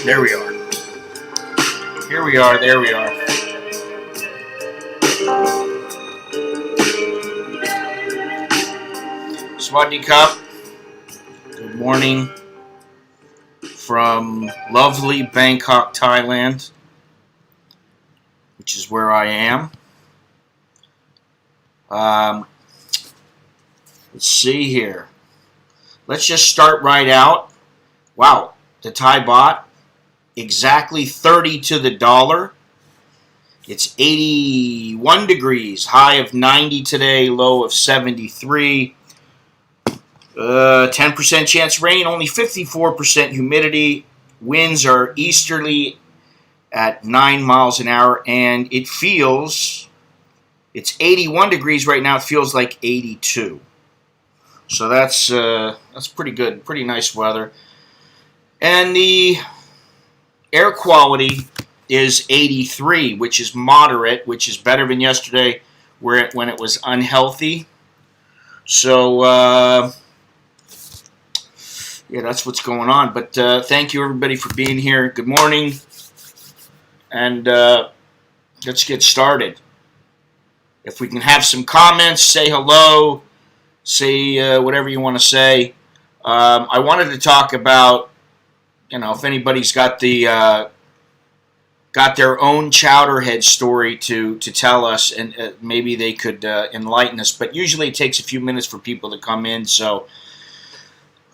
There we are. Here we are. There we are. Swadee Cup. Good morning from lovely Bangkok, Thailand, which is where I am. Let's see here. Let's just start right out. Wow, the Thai baht, exactly 30 to the dollar. It's 81 degrees, high of 90 today, low of 73. 10% chance of rain, only 54% humidity. Winds are easterly at 9 miles an hour, and it's 81 degrees right now. It feels like 82. So that's pretty good, pretty nice weather. And the air quality is 83, which is moderate, which is better than yesterday when it was unhealthy. So, yeah, that's what's going on. But thank you, everybody, for being here. Good morning. And let's get started. If we can have some comments, say hello, say whatever you want to say. I wanted to talk about, if anybody's got their own Chowderhead story to tell us, and maybe they could enlighten us. But usually it takes a few minutes for people to come in, so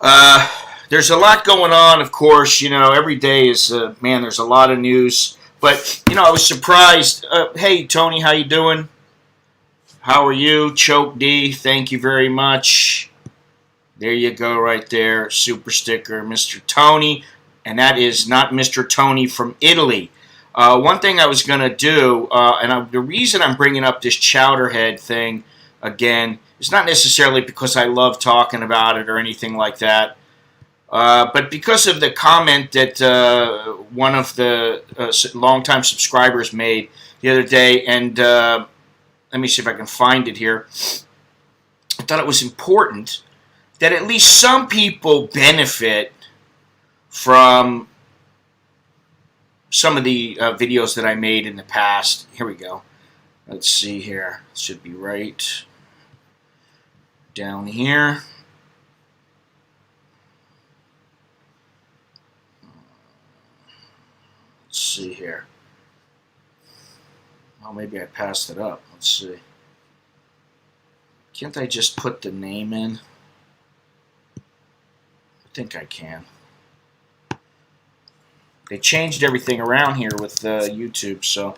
there's a lot going on, of course. Every day is, there's a lot of news. But, I was surprised. Hey, Tony, how you doing? How are you? Choke D, thank you very much. There you go right there. Super sticker, Mr. Tony. And that is not Mr. Tony from Italy. One thing I was going to do, the reason I'm bringing up this Chowderhead thing again, is not necessarily because I love talking about it or anything like that, but because of the comment that one of the longtime subscribers made the other day, and let me see if I can find it here. I thought it was important that at least some people benefit from some of the videos that I made in the past. Here we go. Let's see here. It should be right down here. Let's see here. Oh, maybe I passed it up. Let's see. Can't I just put the name in? I think I can. They changed everything around here with YouTube, so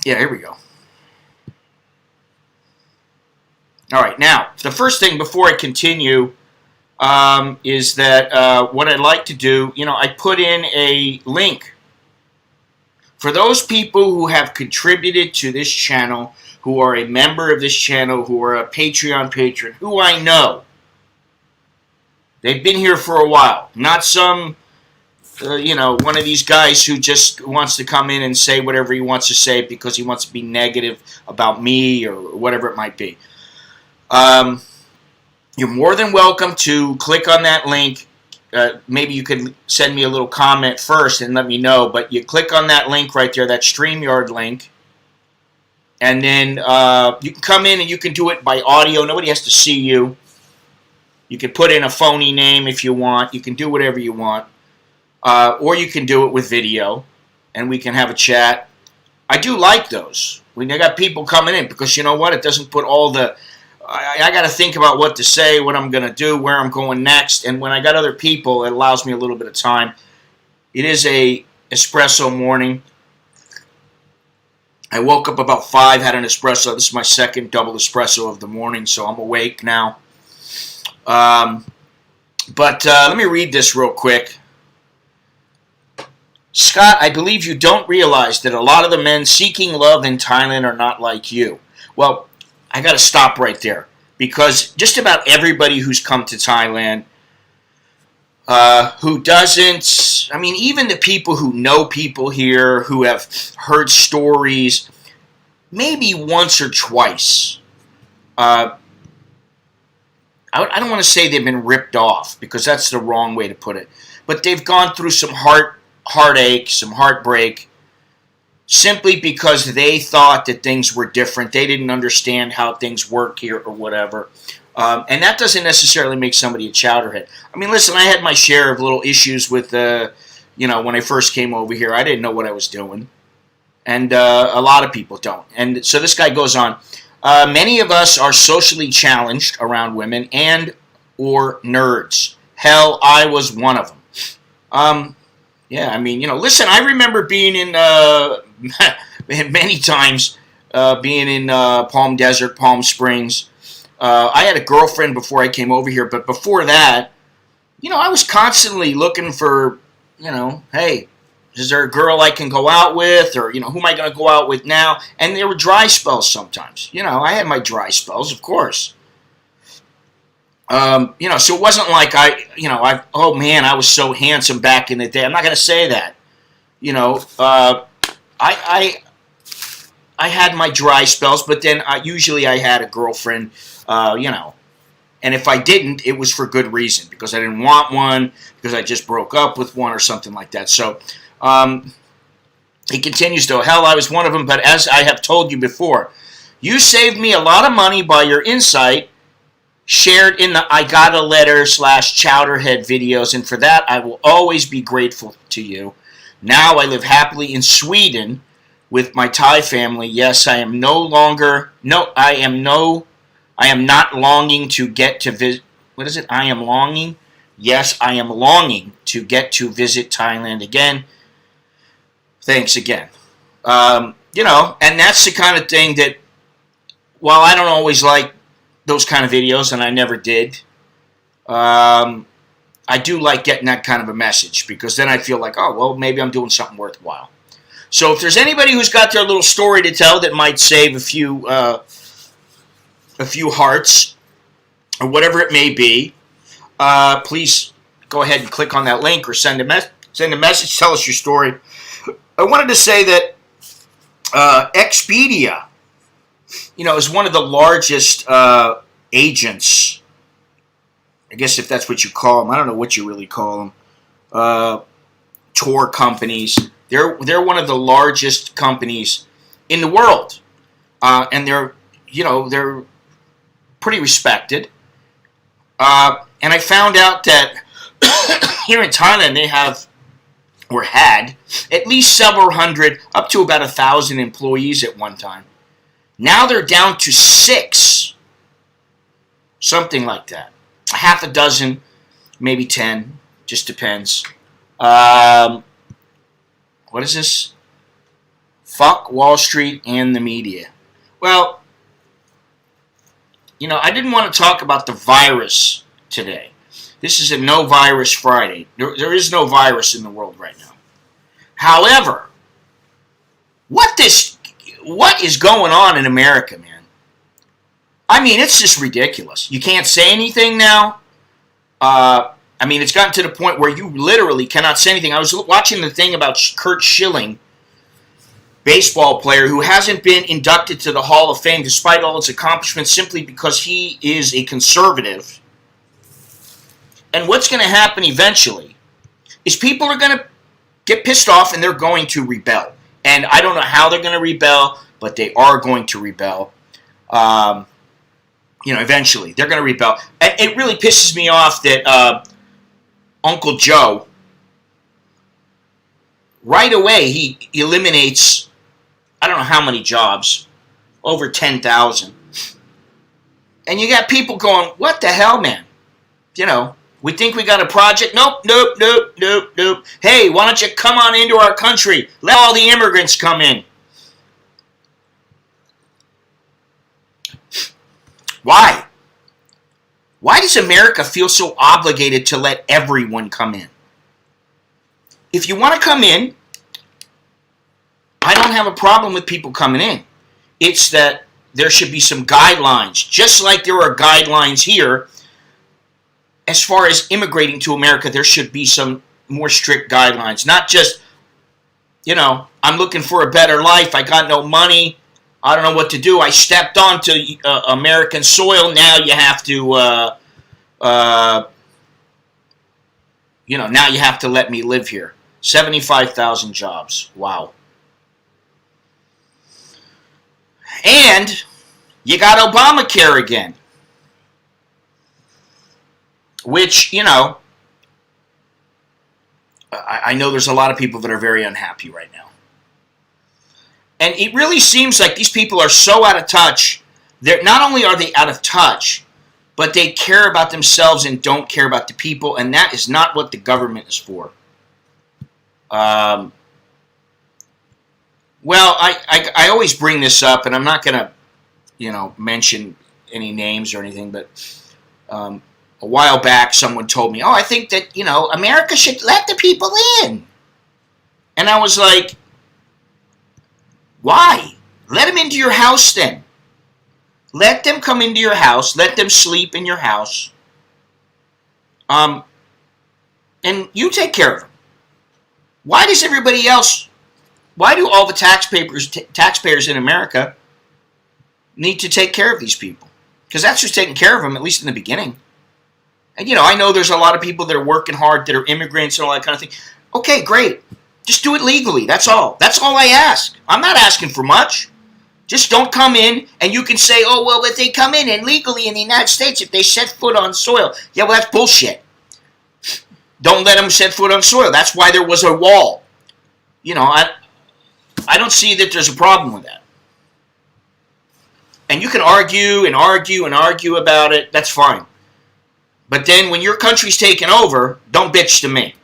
yeah, here we go. All right, now, the first thing before I continue is that what I'd like to do, I put in a link for those people who have contributed to this channel, who are a member of this channel, who are a Patreon patron, who I know. They've been here for a while. Not some, one of these guys who just wants to come in and say whatever he wants to say because he wants to be negative about me or whatever it might be. You're more than welcome to click on that link. Maybe you could send me a little comment first and let me know. But you click on that link right there, that StreamYard link. And then you can come in and you can do it by audio. Nobody has to see you. You can put in a phony name if you want. You can do whatever you want. Or you can do it with video. And we can have a chat. I do like those. When I got people coming in. Because you know what? It doesn't put all the... I got to think about what to say, what I'm going to do, where I'm going next. And when I got other people, it allows me a little bit of time. It is a espresso morning. I woke up about 5, had an espresso. This is my second double espresso of the morning, so I'm awake now. But let me read this real quick. Scott, I believe you don't realize that a lot of the men seeking love in Thailand are not like you. Well, I got to stop right there, because just about everybody who's come to Thailand who doesn't, even the people who know people here, who have heard stories, maybe once or twice, I don't want to say they've been ripped off, because that's the wrong way to put it, but they've gone through some heartache, some heartbreak, simply because they thought that things were different. They didn't understand how things work here or whatever. And that doesn't necessarily make somebody a chowderhead. I mean, listen, I had my share of little issues with, when I first came over here. I didn't know what I was doing. And a lot of people don't. And so this guy goes on. Many of us are socially challenged around women and or nerds. Hell, I was one of them. Yeah, I mean, listen, I remember being in, many times, being in Palm Desert, Palm Springs. I had a girlfriend before I came over here, but before that, I was constantly looking for, hey, is there a girl I can go out with, or, who am I going to go out with now? And there were dry spells sometimes. I had my dry spells, of course. So it wasn't like oh man, I was so handsome back in the day. I'm not going to say that. I had my dry spells, but then usually I had a girlfriend, and if I didn't, it was for good reason, because I didn't want one, because I just broke up with one or something like that. So he continues to, hell, I was one of them, but as I have told you before, you saved me a lot of money by your insight shared in the I Got a Letter / Chowderhead videos, and for that I will always be grateful to you. Now I live happily in Sweden with my Thai family. Yes, I am not longing to get to visit. What is it? I am longing. Yes, I am longing to get to visit Thailand again. Thanks again. And that's the kind of thing that, while I don't always like those kind of videos, and I never did, I do like getting that kind of a message, because then I feel like, oh, well, maybe I'm doing something worthwhile. So if there's anybody who's got their little story to tell that might save a few hearts, or whatever it may be, please go ahead and click on that link, or send a message, tell us your story. I wanted to say that Expedia, is one of the largest agents, I guess, if that's what you call them. I don't know what you really call them. Tour companies. They're one of the largest companies in the world, and they're pretty respected. And I found out that here in Thailand they have, or had, at least several hundred, up to about 1,000 employees at one time. Now they're down to 6. Something like that. Half a dozen, maybe 10. Just depends. What is this? Fuck Wall Street and the media. Well, I didn't want to talk about the virus today. This is a No Virus Friday. There is no virus in the world right now. However, what is going on in America, man? I mean, it's just ridiculous. You can't say anything now. It's gotten to the point where you literally cannot say anything. I was watching the thing about Curt Schilling, baseball player who hasn't been inducted to the Hall of Fame despite all his accomplishments, simply because he is a conservative. And what's going to happen eventually is people are going to get pissed off and they're going to rebel. And I don't know how they're going to rebel, but they are going to rebel. Eventually they're going to rebel. And it really pisses me off that Uncle Joe, right away, he eliminates, I don't know how many jobs, over 10,000. And you got people going, what the hell, man? We think we got a project. Nope. Hey, why don't you come on into our country? Let all the immigrants come in. Why? Why does America feel so obligated to let everyone come in? If you want to come in, I don't have a problem with people coming in. It's that there should be some guidelines, just like there are guidelines here. As far as immigrating to America, there should be some more strict guidelines. Not just, I'm looking for a better life. I got no money. I don't know what to do. I stepped onto American soil. Now you have to Now you have to let me live here. 75,000 jobs. Wow. And you got Obamacare again. Which, I know there's a lot of people that are very unhappy right now. And it really seems like these people are so out of touch. Not only are they out of touch, but they care about themselves and don't care about the people, and that is not what the government is for. Well, I always bring this up, and I'm not going to, mention any names or anything, but a while back someone told me, I think that, America should let the people in. And I was like, why? Let them into your house then. Let them come into your house. Let them sleep in your house. And you take care of them. Why does everybody else, why do all the taxpayers in America need to take care of these people? Because that's who's taking care of them, at least in the beginning. And, I know there's a lot of people that are working hard, that are immigrants and all that kind of thing. Okay, great. Just do it legally. That's all. That's all I ask. I'm not asking for much. Just don't come in and you can say, if they come in and legally in the United States, if they set foot on soil. Yeah, well, that's bullshit. Don't let them set foot on soil. That's why there was a wall. I don't see that there's a problem with that. And you can argue and argue and argue about it. That's fine. But then when your country's taken over, don't bitch to me.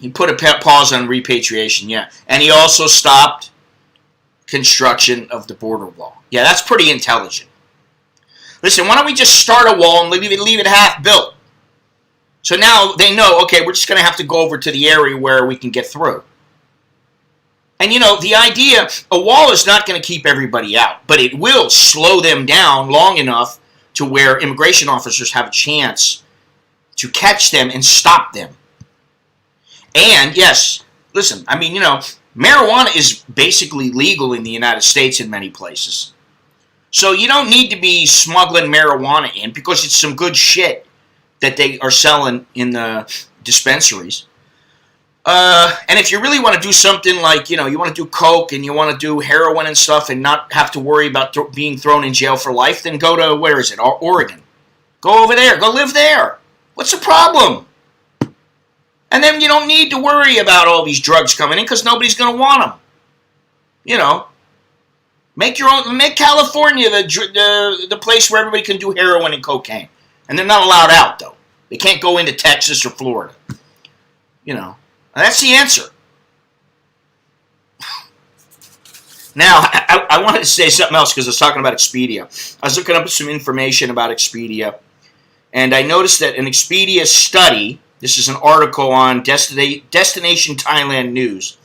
He put a pause on repatriation, yeah. And he also stopped construction of the border wall. Yeah, that's pretty intelligent. Listen, why don't we just start a wall and leave it half built? So now they know, okay, we're just going to have to go over to the area where we can get through. And the idea, a wall is not going to keep everybody out, but it will slow them down long enough to where immigration officers have a chance to catch them and stop them. And, yes, listen, marijuana is basically legal in the United States in many places. So you don't need to be smuggling marijuana in because it's some good shit that they are selling in the dispensaries. And if you really want to do something like, you want to do coke and you want to do heroin and stuff and not have to worry about being thrown in jail for life, then go to, where is it, Oregon. Go over there. Go live there. What's the problem? And then you don't need to worry about all these drugs coming in because nobody's going to want them. Make California the place where everybody can do heroin and cocaine. And they're not allowed out, though. They can't go into Texas or Florida. That's the answer. Now, I wanted to say something else because I was talking about Expedia. I was looking up some information about Expedia. And I noticed that an Expedia study, this is an article on Destination Thailand News.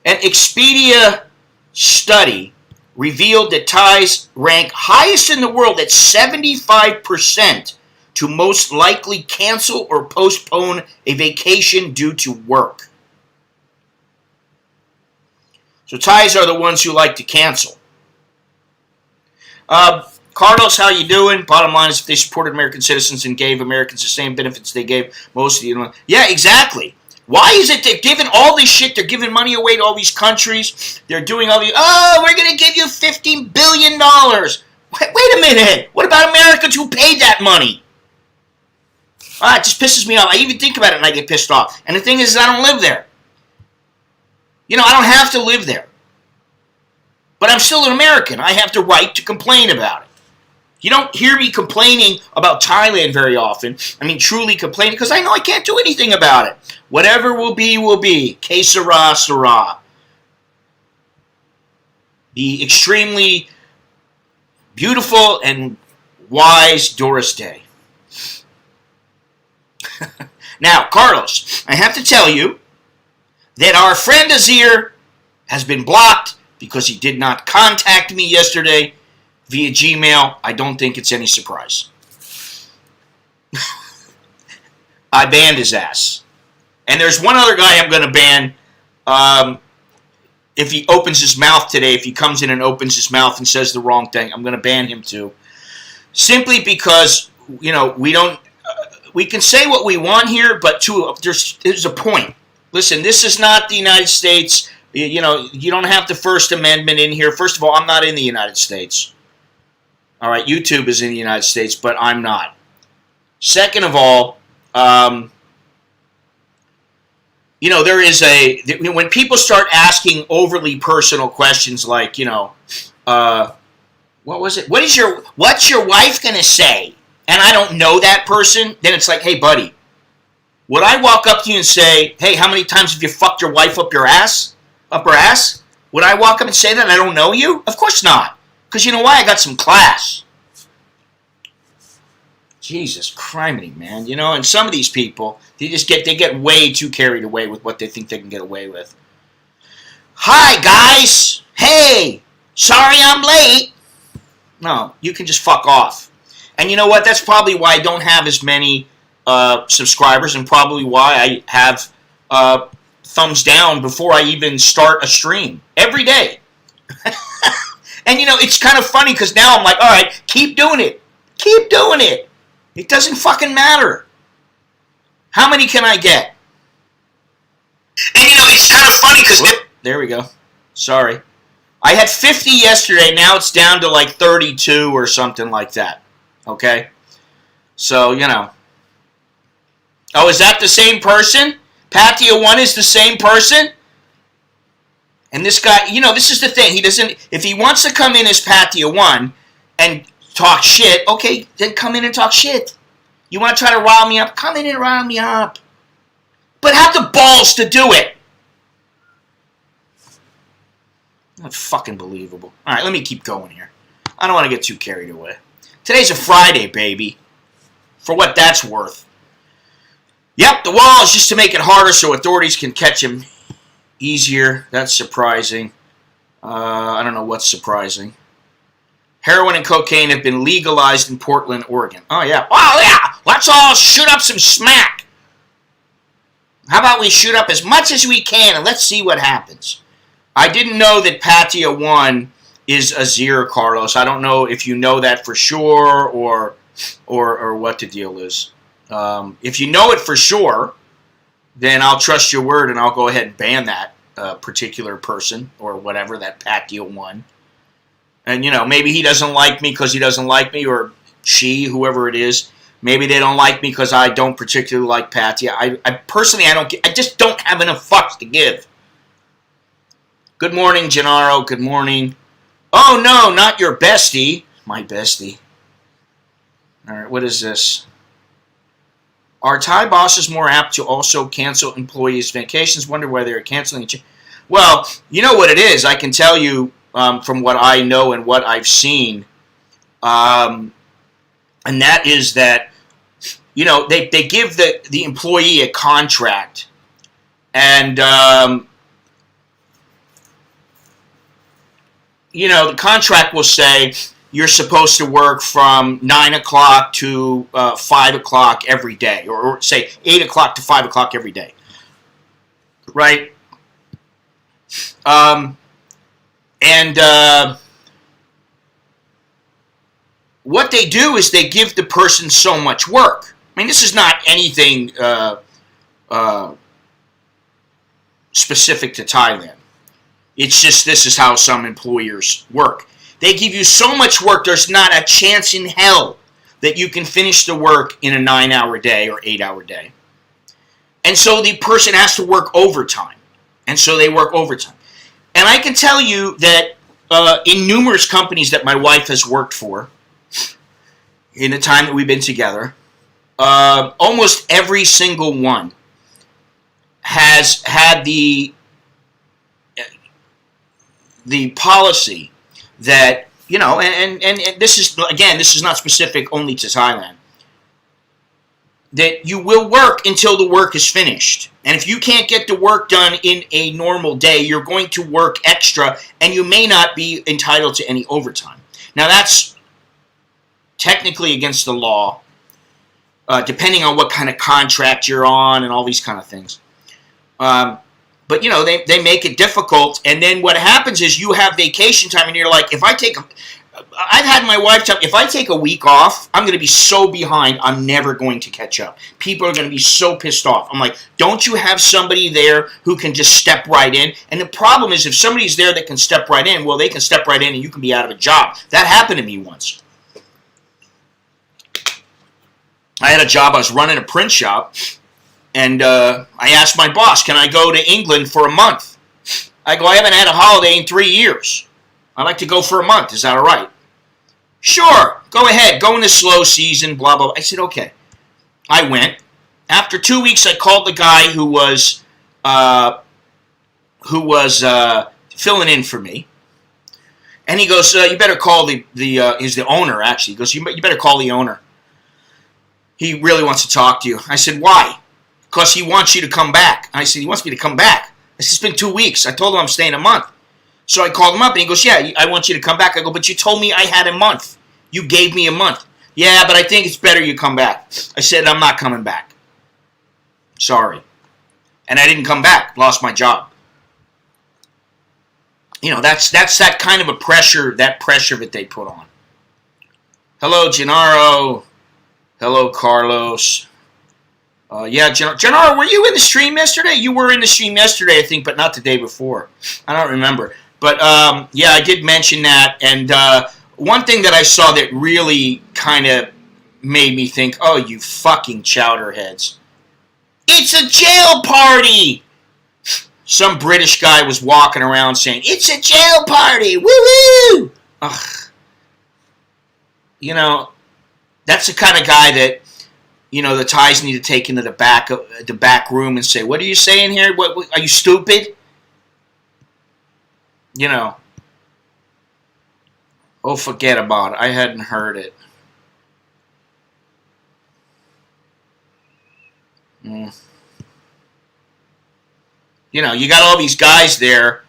An Expedia study revealed that Thais rank highest in the world at 75% to most likely cancel or postpone a vacation due to work. So Thais are the ones who like to cancel. Carlos, how you doing? Bottom line is if they supported American citizens and gave Americans the same benefits they gave most of the... Yeah, exactly. Why is it they're giving all this shit? They're giving money away to all these countries. They're doing all these... we're going to give you $15 billion. Wait a minute. What about Americans who paid that money? It just pisses me off. I even think about it and I get pissed off. And the thing is I don't live there. I don't have to live there. But I'm still an American. I have the right to complain about it. You don't hear me complaining about Thailand very often. Truly complaining, because I know I can't do anything about it. Whatever will be, will be. Que sera, sera. The extremely beautiful and wise Doris Day. Now, Carlos, I have to tell you that our friend Azir has been blocked because he did not contact me yesterday via Gmail. I don't think it's any surprise. I banned his ass. And there's one other guy I'm going to ban. If he opens his mouth today, if he comes in and opens his mouth and says the wrong thing, I'm going to ban him too. simply because, we don't, we can say what we want here, but there's a point. Listen, this is not the United States. You don't have the First Amendment in here. First of all, I'm not in the United States. All right, YouTube is in the United States, but I'm not. Second of all, there is when people start asking overly personal questions like, what was it? What's your wife gonna say? And I don't know that person, then it's like, hey, buddy, would I walk up to you and say, hey, how many times have you fucked your wife up her ass? Would I walk up and say that and I don't know you? Of course not. Because you know why? I got some class. Jesus criminy, man. And some of these people, they get way too carried away with what they think they can get away with. Hi, guys. Hey, sorry I'm late. No, you can just fuck off. And you know what? That's probably why I don't have as many subscribers, and probably why I have thumbs down before I even start a stream every day. And it's kind of funny because now I'm like, all right, keep doing it. Keep doing it. It doesn't fucking matter. How many can I get? And it's kind of funny because there we go. Sorry. I had 50 yesterday. Now it's down to like 32 or something like that. Okay? So, Oh, is that the same person? Patio 1 is the same person? And this guy, this is the thing. He doesn't, if he wants to come in as Patio 1 and talk shit, okay, then come in and talk shit. You want to try to rile me up? Come in and rile me up. But have the balls to do it. Not fucking believable. All right, let me keep going here. I don't want to get too carried away. Today's a Friday, baby. For what that's worth. Yep, the wall is just to make it harder so authorities can catch him easier. That's surprising. I don't know what's surprising. Heroin and cocaine have been legalized in Portland, Oregon. Oh, yeah. Oh, yeah. Let's all shoot up some smack. How about we shoot up as much as we can and let's see what happens. I didn't know that Patio 1 is Azir, Carlos. I don't know if you know that for sure or what the deal is. If you know it for sure, then I'll trust your word and I'll go ahead and ban that particular person or whatever, that Patio 1. And, maybe he doesn't like me because he doesn't like me, or she, whoever it is. Maybe they don't like me because I don't particularly like Patio. I personally, I just don't have enough fucks to give. Good morning, Gennaro. Good morning. Oh, no, not your bestie. My bestie. All right, what is this? Are Thai bosses more apt to also cancel employees' vacations? Wonder why they're canceling. Well, you know what it is. I can tell you from what I know and what I've seen. And that is that, they give the employee a contract. And, the contract will say you're supposed to work from 9 o'clock to 5 o'clock every day. Or say 8 o'clock to 5 o'clock every day. Right? What they do is they give the person so much work. I mean, this is not anything specific to Thailand. It's just this is how some employers work. They give you so much work, there's not a chance in hell that you can finish the work in a 9-hour day or 8-hour day. And so the person has to work overtime. And so they work overtime. And I can tell you that in numerous companies that my wife has worked for, in the time that we've been together, almost every single one has had the policy that, and this is, again, this is not specific only to Thailand, that you will work until the work is finished. And if you can't get the work done in a normal day, you're going to work extra, and you may not be entitled to any overtime. Now, that's technically against the law, depending on what kind of contract you're on and all these kind of things. But, they make it difficult, and then what happens is you have vacation time, and you're like, if I take I've had my wife tell me, if I take a week off, I'm going to be so behind, I'm never going to catch up. People are going to be so pissed off. I'm like, don't you have somebody there who can just step right in? And the problem is, if somebody's there that can step right in, well, they can step right in and you can be out of a job. That happened to me once. I had a job, I was running a print shop, and I asked my boss, can I go to England for a month? I go, I haven't had a holiday in 3 years. I'd like to go for a month. Is that all right? Sure, go ahead. Go in the slow season, blah, blah, blah. I said, okay. I went. After 2 weeks, I called the guy who was filling in for me. And he goes, you better call he's the owner, actually. He goes, you better call the owner. He really wants to talk to you. I said, why? Because he wants you to come back. I said, he wants me to come back. I said, it's been 2 weeks. I told him I'm staying a month. So I called him up, and he goes, yeah, I want you to come back. I go, but you told me I had a month. You gave me a month. Yeah, but I think it's better you come back. I said, I'm not coming back. Sorry. And I didn't come back. Lost my job. You know, that's that kind of a pressure, that they put on. Hello, Gennaro. Hello, Carlos. Yeah, Gennaro, were you in the stream yesterday? You were in the stream yesterday, I think, but not the day before. I don't remember. But, yeah, I did mention that. And one thing that I saw that really kind of made me think, oh, you fucking chowderheads. It's a jail party! Some British guy was walking around saying, it's a jail party! Woo-woo! Ugh. You know, that's the kind of guy that, you know, the Thais need to take into the back room and say, what are you saying here? What are you stupid? You know. Oh, forget about it. I hadn't heard it. You know, you got all these guys there.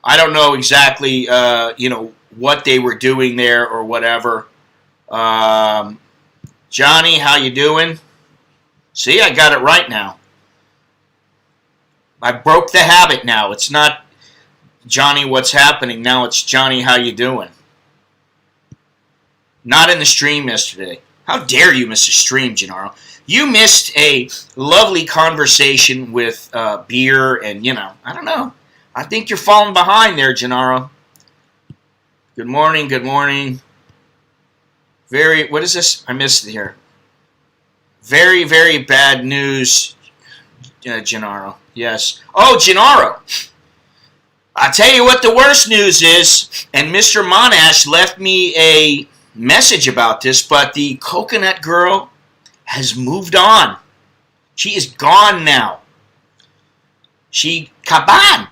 I don't know exactly, you know, what they were doing there or whatever. Johnny, how you doing? See, I got it right now. I broke the habit now. It's not Johnny, what's happening? Now it's Johnny, how you doing? Not in the stream yesterday. How dare you miss a stream, Gennaro? You missed a lovely conversation with beer and, you know, I don't know. I think you're falling behind there, Gennaro. Good morning, good morning. What is this? I missed it here. Very, very bad news, Gennaro. Yes. Oh, Gennaro. I'll tell you what the worst news is, and Mr. Monash left me a message about this, but the coconut girl has moved on. She is gone now. Kaban.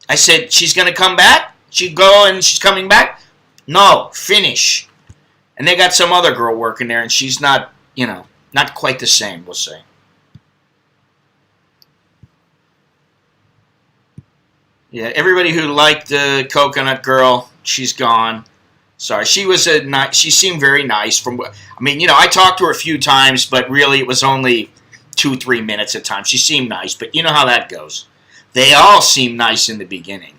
I said, she's going to come back? She'd go and she's coming back? No, finish. And they got some other girl working there, and she's not, you know, not quite the same, we'll say. Yeah, everybody who liked the coconut girl, she's gone. Sorry, she seemed very nice. I mean, you know, I talked to her a few times, but really it was only 2-3 minutes at a time. She seemed nice, but you know how that goes. They all seem nice in the beginning.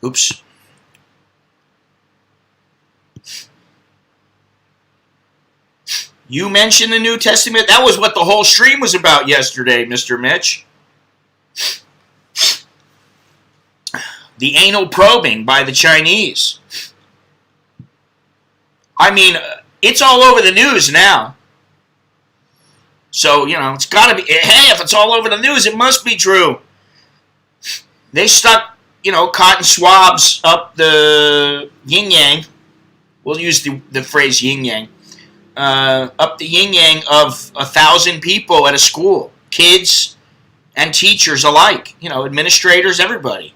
Oops. You mentioned the New Testament. That was what the whole stream was about yesterday, Mr. Mitch. The anal probing by the Chinese. I mean, it's all over the news now. So, you know, it's got to be. Hey, if it's all over the news, it must be true. They stuck, you know, cotton swabs up the yin-yang. We'll use the phrase yin-yang. Up the yin-yang of 1,000 people at a school. Kids and teachers alike. You know, administrators, everybody.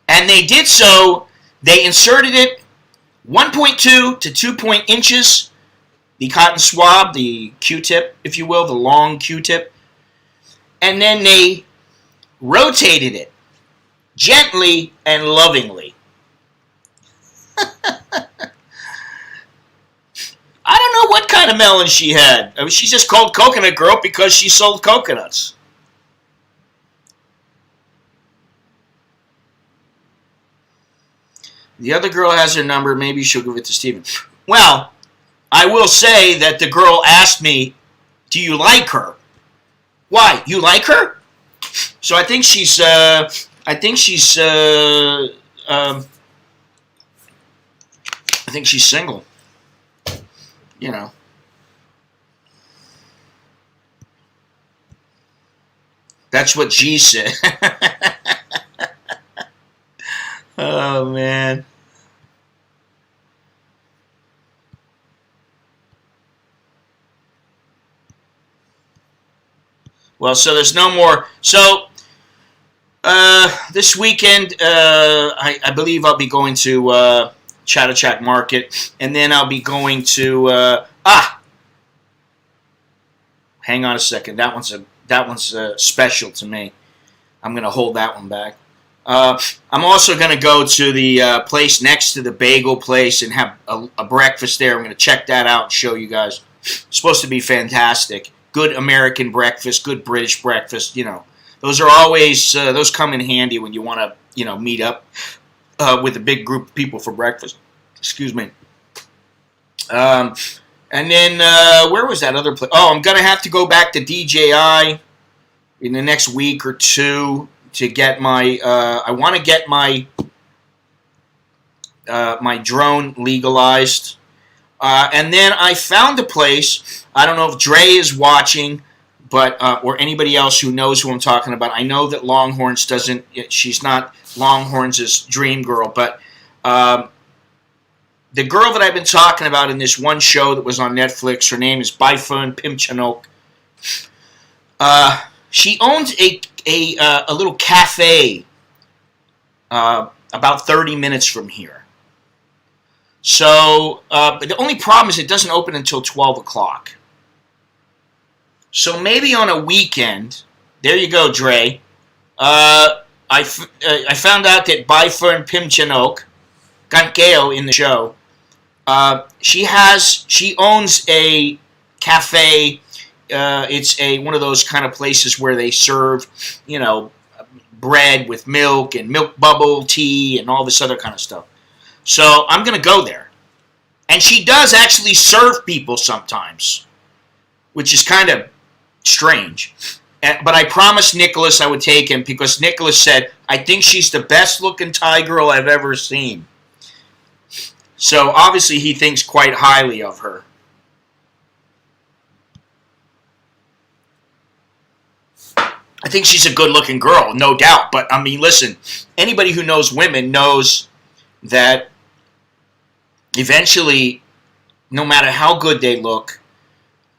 And they did so, they inserted it 1.2 to 2 inches, the cotton swab, the Q-tip, if you will, the long Q-tip. And then they rotated it gently and lovingly. I don't know what kind of melon she had. I mean, she's just called Coconut Girl because she sold coconuts. The other girl has her number. Maybe she'll give it to Steven. Well, I will say that the girl asked me, do you like her? Why? You like her? So I think she's single. You know. That's what G said. Oh, man. Well, so there's no more. So, this weekend, I believe I'll be going to Chowderhead Market, and then I'll be going to hang on a second. That one's special to me. I'm gonna hold that one back. I'm also gonna go to the place next to the bagel place and have a breakfast there. I'm gonna check that out and show you guys. It's supposed to be fantastic. Good American breakfast, good British breakfast. You know, those are always those come in handy when you want to meet up with a big group of people for breakfast. Excuse me. And then where was that other place? Oh, I'm gonna have to go back to DJI in the next week or two to get my. I want to get my my drone legalized. And then I found a place. I don't know if Dre is watching, but or anybody else who knows who I'm talking about. I know that Longhorns doesn't. She's not Longhorns' dream girl, but the girl that I've been talking about in this one show that was on Netflix. Her name is Baifun Pimchanok. She owns a little cafe about 30 minutes from here. So, but the only problem is it doesn't open until 12 o'clock. So maybe on a weekend, there you go, Dre. I found out that Baifun Pimchanok, Gankeo in the show, she owns a cafe. It's one of those kind of places where they serve, bread with milk and milk bubble tea and all this other kind of stuff. So I'm going to go there. And she does actually serve people sometimes, which is kind of strange. But I promised Nicholas I would take him because Nicholas said, I think she's the best looking Thai girl I've ever seen. So obviously he thinks quite highly of her. I think she's a good looking girl, no doubt. But I mean, listen, anybody who knows women knows that eventually, no matter how good they look,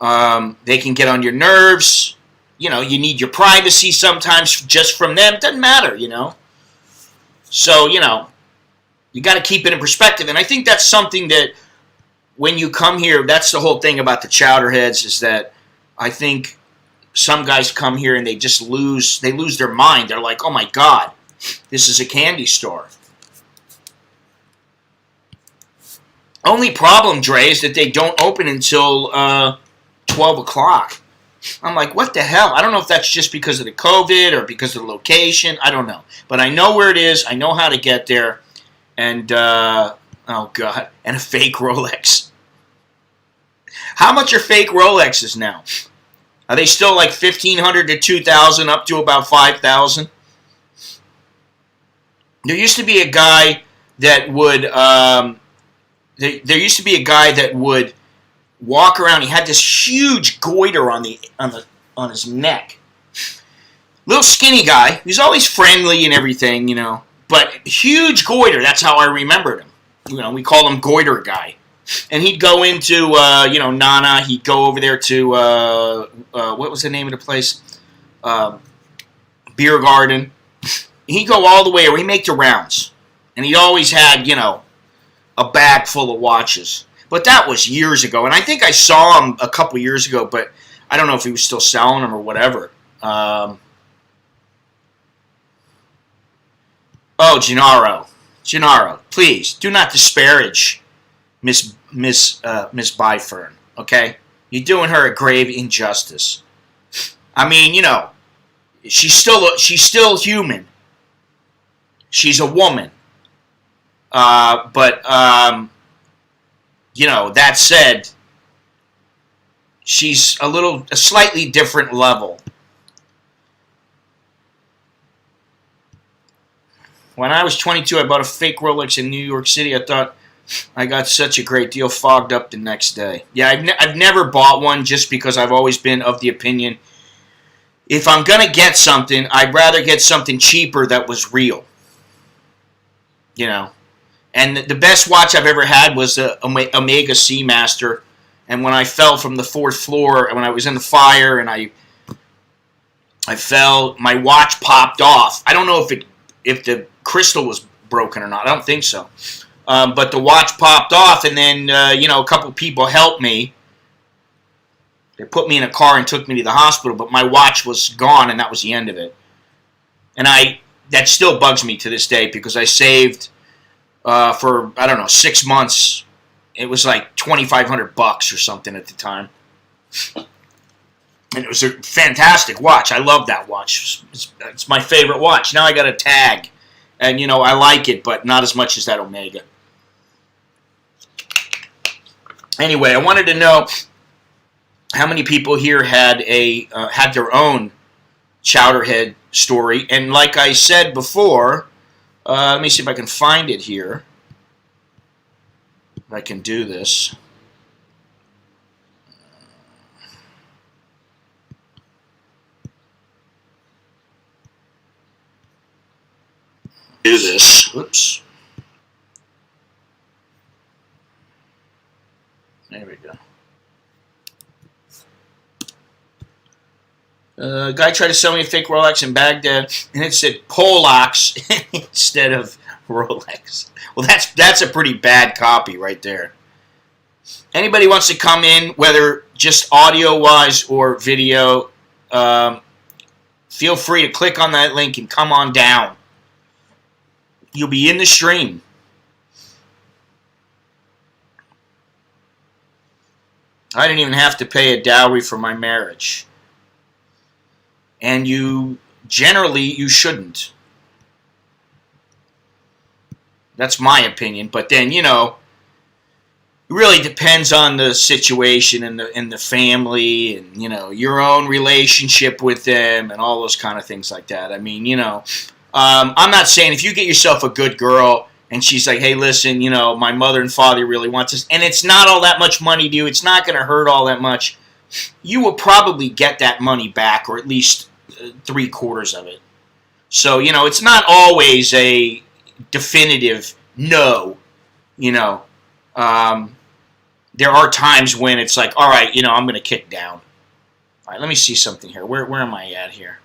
they can get on your nerves. You need your privacy sometimes just from them. Doesn't matter, So, you got to keep it in perspective. And I think that's something that when you come here, that's the whole thing about the Chowderheads is that I think some guys come here and they just lose their mind. They're like, oh my God, this is a candy store. Only problem, Dre, is that they don't open until 12 o'clock. I'm like, what the hell? I don't know if that's just because of the COVID or because of the location. I don't know. But I know where it is. I know how to get there. And, oh, God, and a fake Rolex. How much are fake Rolexes now? Are they still like $1,500 to $2,000 up to about $5,000? There used to be a guy that would... There used to be a guy that would walk around. He had this huge goiter on his neck. Little skinny guy. He's always friendly and everything, But huge goiter. That's how I remembered him. We call him Goiter Guy. And he'd go into, Nana. He'd go over there to, what was the name of the place? Beer Garden. He'd go all the way, or he'd make the rounds. And he always had, a bag full of watches. But that was years ago. And I think I saw him a couple years ago, but I don't know if he was still selling them or whatever. Gennaro, please, do not disparage Miss Baifun, okay? You're doing her a grave injustice. I mean, she's still human. She's a woman. But you know, that said, she's a slightly different level. When I was 22, I bought a fake Rolex in New York City. I thought I got such a great deal, fogged up the next day. Yeah, I've never bought one just because I've always been of the opinion, if I'm going to get something, I'd rather get something cheaper that was real. You know? And the best watch I've ever had was the Omega Seamaster. And when I fell from the 4th floor, when I was in the fire and I fell, my watch popped off. I don't know if the crystal was broken or not. I don't think so. But the watch popped off, and then, you know, a couple people helped me. They put me in a car and took me to the hospital, but my watch was gone, and that was the end of it. And that still bugs me to this day, because I saved for, I don't know, 6 months. It was like $2,500 or something at the time. And it was a fantastic watch. I love that watch. It's my favorite watch. Now I got a tag. And, you know, I like it, but not as much as that Omega. Anyway, I wanted to know how many people here had their own Chowderhead story. And like I said before, let me see if I can find it here. If I can do this. Whoops. There we go. A guy tried to sell me a fake Rolex in Baghdad, and it said Polox instead of Rolex. Well, that's a pretty bad copy right there. Anybody wants to come in, whether just audio-wise or video, feel free to click on that link and come on down. You'll be in the stream. I didn't even have to pay a dowry for my marriage. And you shouldn't. That's my opinion. But then, you know, it really depends on the situation and the family and, you know, your own relationship with them and all those kind of things like that. I mean, you know, I'm not saying if you get yourself a good girl and she's like, hey, listen, you know, my mother and father really want this, and it's not all that much money to you, it's not going to hurt all that much, you will probably get that money back, or at least 3/4 of it. So, you know, it's not always a definitive no, you know. There are times when it's like, all right, you know, I'm going to kick down. All right, let me see something here. Where am I at here?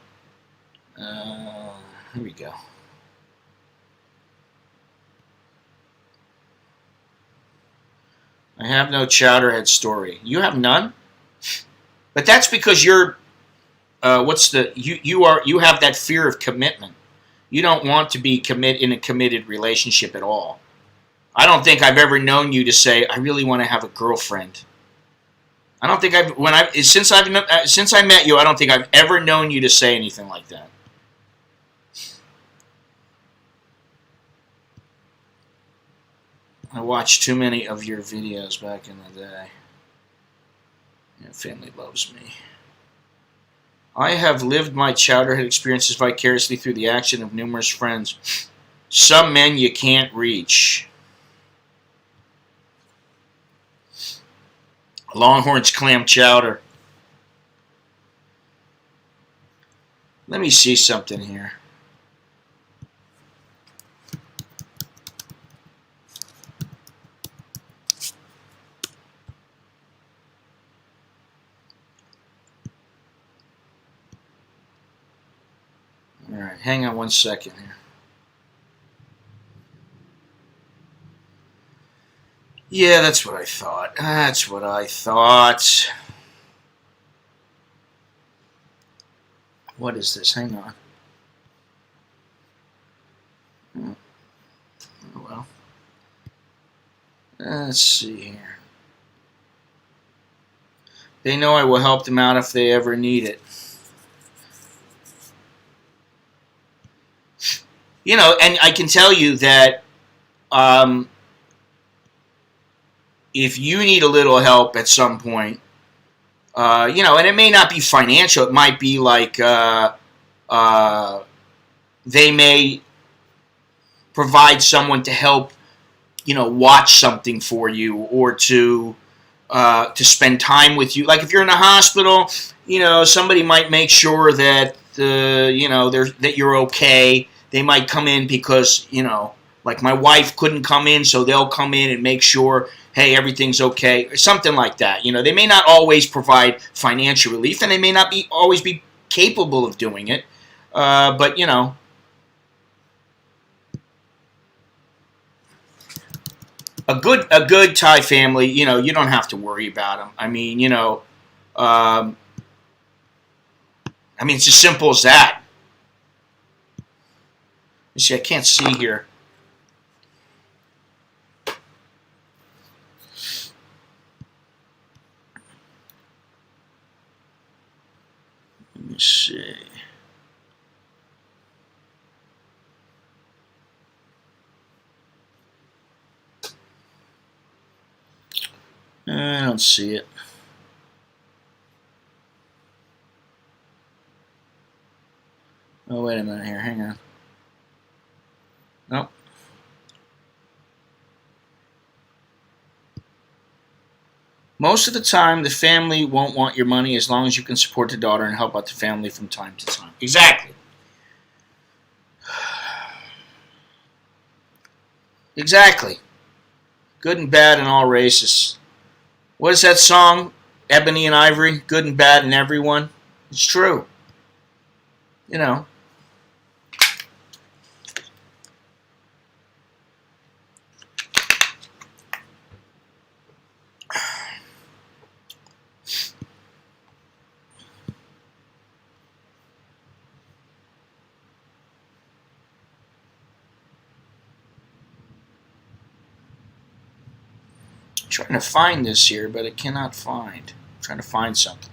Here we go. I have no Chowderhead story. You have none? But that's because you're you have that fear of commitment. You don't want to be in a committed relationship at all. I don't think I've ever known you to say, I really want to have a girlfriend. I don't think since I met you, I don't think I've ever known you to say anything like that. I watched too many of your videos back in the day. Your family loves me. I have lived my Chowderhead experiences vicariously through the action of numerous friends. Some men you can't reach. Longhorns clam chowder. Let me see something here. All right, hang on one second here. Yeah, that's what I thought. That's what I thought. What is this? Hang on. Oh, well. Let's see here. They know I will help them out if they ever need it. You know, and I can tell you that um, if you need a little help at some point, and it may not be financial. It might be like they may provide someone to help, watch something for you, or to spend time with you. Like if you're in a hospital, somebody might make sure that that you're okay. They might come in because like my wife couldn't come in, so they'll come in and make sure, hey, everything's okay, or something like that. They may not always provide financial relief, and they may not always be capable of doing it. But a good Thai family, you don't have to worry about them. I mean, it's as simple as that. You see, I can't see here. Let me see. I don't see it. Oh, wait a minute here. Hang on. Nope. Most of the time, the family won't want your money as long as you can support the daughter and help out the family from time to time. Exactly. Exactly. Good and bad and all races. What is that song? Ebony and Ivory? Good and bad and everyone? It's true. Trying to find this here, but I cannot find. I'm trying to find something.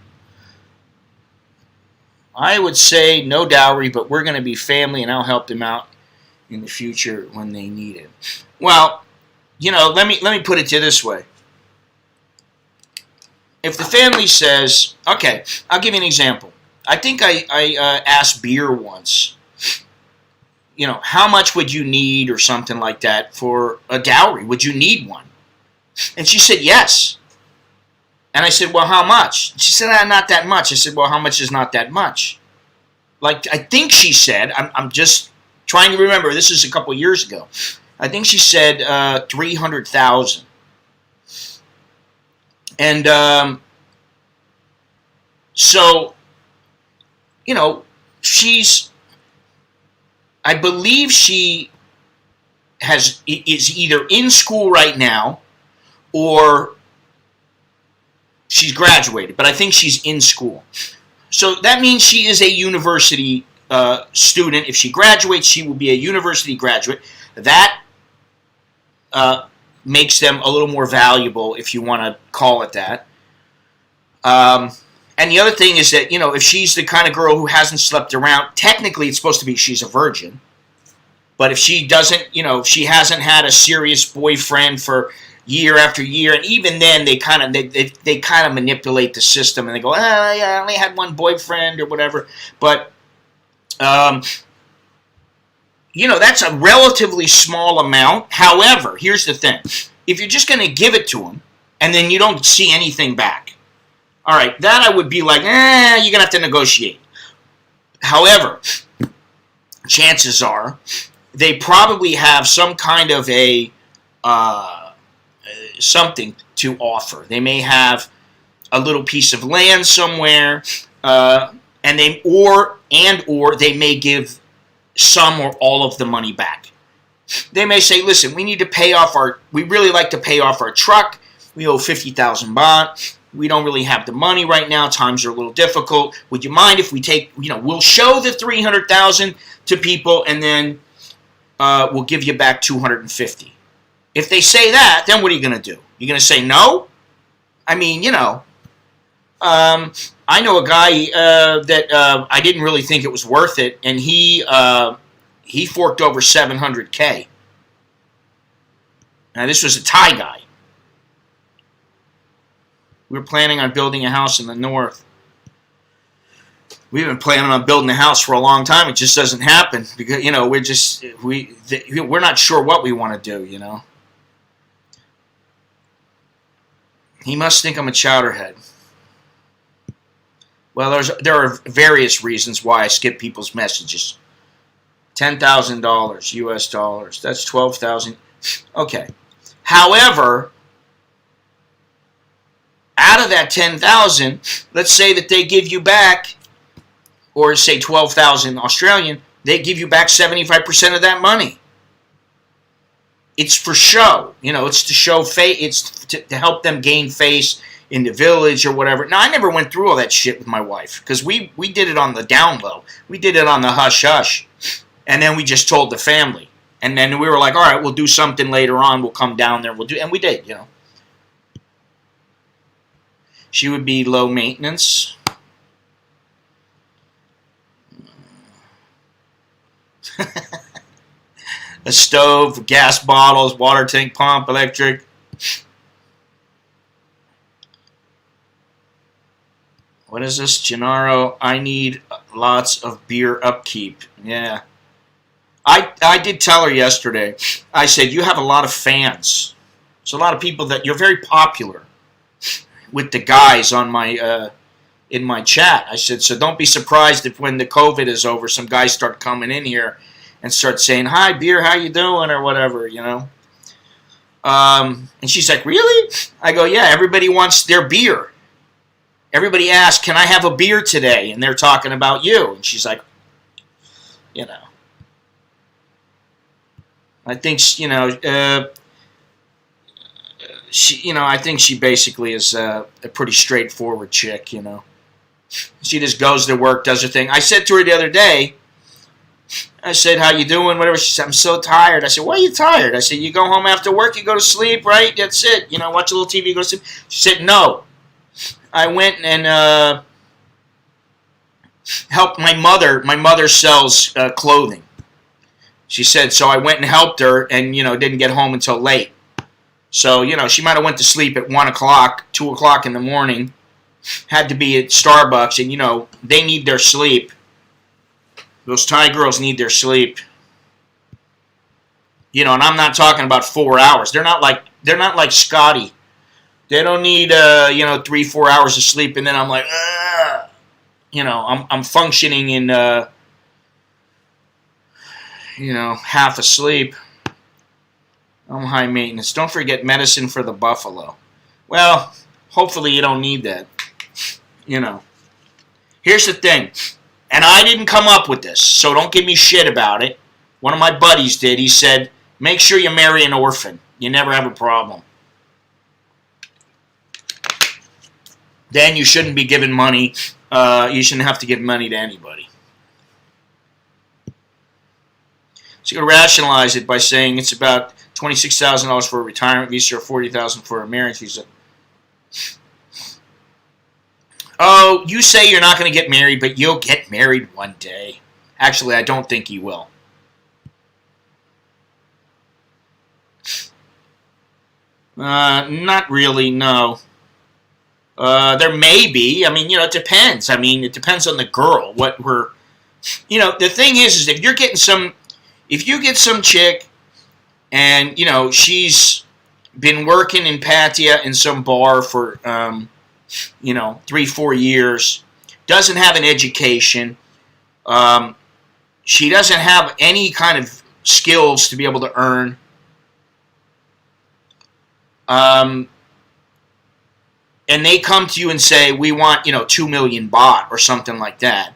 I would say no dowry, but we're going to be family, and I'll help them out in the future when they need it. Well, let me put it to you this way. If the family says, okay, I'll give you an example. I think I asked Beer once, how much would you need or something like that for a dowry? Would you need one? And she said, yes. And I said, well, how much? She said, not that much. I said, well, how much is not that much? Like, I think she said, I'm just trying to remember, this is a couple years ago. I think she said $300,000. And so, I believe she is either in school right now, or she's graduated, but I think she's in school. So that means she is a university student. If she graduates, she will be a university graduate. That makes them a little more valuable, if you want to call it that. And the other thing is that, if she's the kind of girl who hasn't slept around, technically it's supposed to be she's a virgin. But if she doesn't, if she hasn't had a serious boyfriend for year after year, and even then they kind of manipulate the system, and they go, yeah, I only had one boyfriend or whatever. But that's a relatively small amount. However, here's the thing: if you're just going to give it to them and then you don't see anything back, all right, that I would be like, you're going to have to negotiate. However, chances are they probably have some kind of a something to offer. They may have a little piece of land somewhere, and or they may give some or all of the money back. They may say, listen, we really like to pay off our truck. We owe 50,000 baht. We don't really have the money right now. Times are a little difficult. Would you mind if we we'll show the 300,000 to people, and then we'll give you back 250. If they say that, then what are you going to do? You're going to say no? I mean, I know a guy that I didn't really think it was worth it, and he forked over $700K. Now, this was a Thai guy. We were planning on building a house in the north. We've been planning on building a house for a long time. It just doesn't happen because, we're not sure what we want to do, He must think I'm a chowderhead. Well, there are various reasons why I skip people's messages. $10,000 US dollars. That's 12,000. Okay. However, out of that 10,000, let's say that they give you back, or say 12,000 Australian, they give you back 75% of that money. It's for show. It's to show face. It's to help them gain face in the village or whatever. Now, I never went through all that shit with my wife because we did it on the down low. We did it on the hush-hush. And then we just told the family. And then we were like, all right, we'll do something later on. We'll come down there. And we did, She would be low maintenance. A stove, gas bottles, water tank pump, electric. What is this? Gennaro, I need lots of beer upkeep. Yeah. I did tell her yesterday, I said, you have a lot of fans. There's a lot of people that you're very popular with the guys on my in my chat. I said, so don't be surprised if when the COVID is over, some guys start coming in here and start saying, hi, beer, how you doing, or whatever, And she's like, really? I go, yeah, everybody wants their beer. Everybody asks, can I have a beer today? And they're talking about you. And she's like, I think, I think she basically is a pretty straightforward chick, She just goes to work, does her thing. I said to her the other day, I said, how you doing, whatever. She said, I'm so tired. I said, why are you tired? I said, you go home after work, you go to sleep, right? That's it. Watch a little TV, go to sleep. She said, no. I went and helped my mother. My mother sells clothing. She said, so I went and helped her and, didn't get home until late. So, she might have went to sleep at 1 o'clock, 2 o'clock in the morning, had to be at Starbucks, and, they need their sleep. Those Thai girls need their sleep. And I'm not talking about 4 hours. They're not like Scotty. They don't need 3-4 hours of sleep, and then I'm like, I'm functioning in half asleep. I'm high maintenance. Don't forget medicine for the buffalo. Well, hopefully you don't need that. Here's the thing, and I didn't come up with this, so don't give me shit about it. One of my buddies did. He said, make sure you marry an orphan. You never have a problem. Then you shouldn't be giving money. You shouldn't have to give money to anybody. So you can rationalize it by saying it's about $26,000 for a retirement visa or $40,000 for a marriage visa. Oh, you say you're not going to get married, but you'll get married one day. Actually, I don't think you will. Not really, no. There may be. I mean, it depends. I mean, it depends on the girl. The thing is if you're getting if you get some chick and, she's been working in Pattaya in some bar for, 3-4 years, doesn't have an education, she doesn't have any kind of skills to be able to earn, and they come to you and say, we want, 2 million baht or something like that,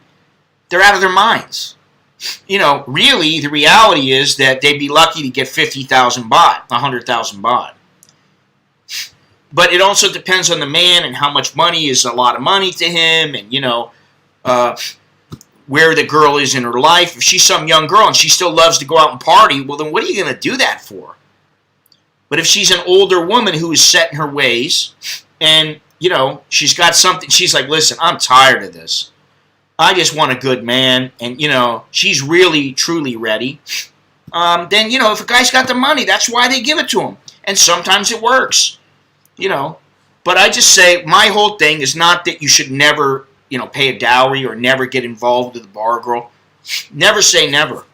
they're out of their minds. Really, the reality is that they'd be lucky to get 50,000 baht, 100,000 baht. But it also depends on the man and how much money is a lot of money to him, and, where the girl is in her life. If she's some young girl and she still loves to go out and party, well, then what are you going to do that for? But if she's an older woman who is set in her ways, and, she's got something, she's like, listen, I'm tired of this. I just want a good man, and, she's really, truly ready. then, if a guy's got the money, that's why they give it to him. And sometimes it works, But I just say my whole thing is not that you should never, pay a dowry or never get involved with a bar girl. Never say never.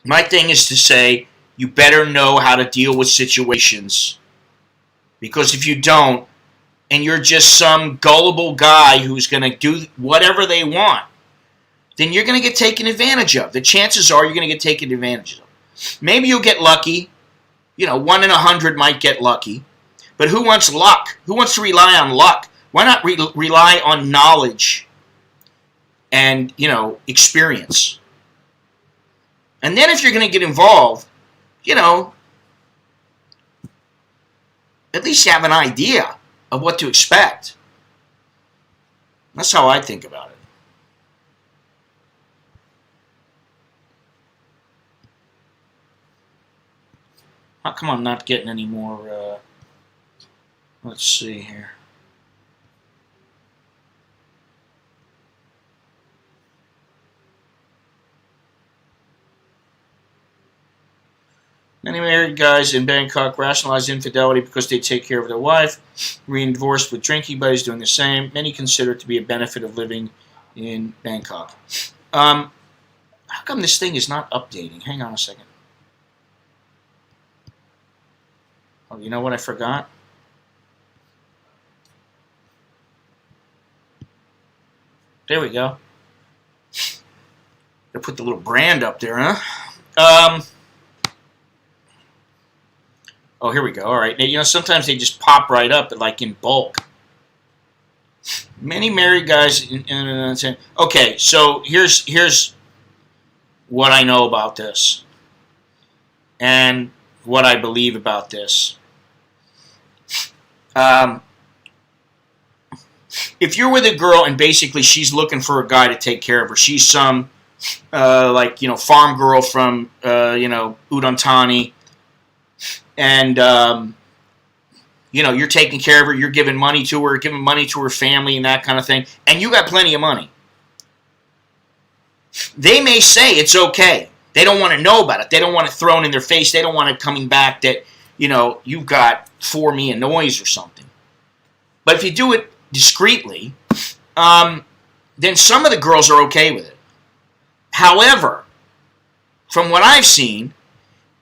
My thing is to say you better know how to deal with situations. Because if you don't, and you're just some gullible guy who's going to do whatever they want, then you're going to get taken advantage of. The chances are you're going to get taken advantage of. Maybe you'll get lucky. 1 in 100 might get lucky. But who wants luck? Who wants to rely on luck? Why not rely on knowledge and, experience? And then if you're going to get involved, at least you have an idea of what to expect. That's how I think about it. How come I'm not getting any more, let's see here. Many married guys in Bangkok rationalize infidelity because they take care of their wife. Reinforced with drinking buddies doing the same. Many consider it to be a benefit of living in Bangkok. How come this thing is not updating? Hang on a second. Oh, you know what I forgot? There we go. Gotta put the little brand up there, huh? Oh, here we go. All right. Sometimes they just pop right up, like in bulk. Many married guys. Okay, so here's what I know about this, and what I believe about this. If you're with a girl and basically she's looking for a guy to take care of her, she's some farm girl from Udon Thani. And, you're taking care of her, you're giving money to her, giving money to her family and that kind of thing, and you got plenty of money. They may say it's okay. They don't want to know about it. They don't want it thrown in their face. They don't want it coming back that, you've got for me a noise or something. But if you do it discreetly, then some of the girls are okay with it. However, from what I've seen,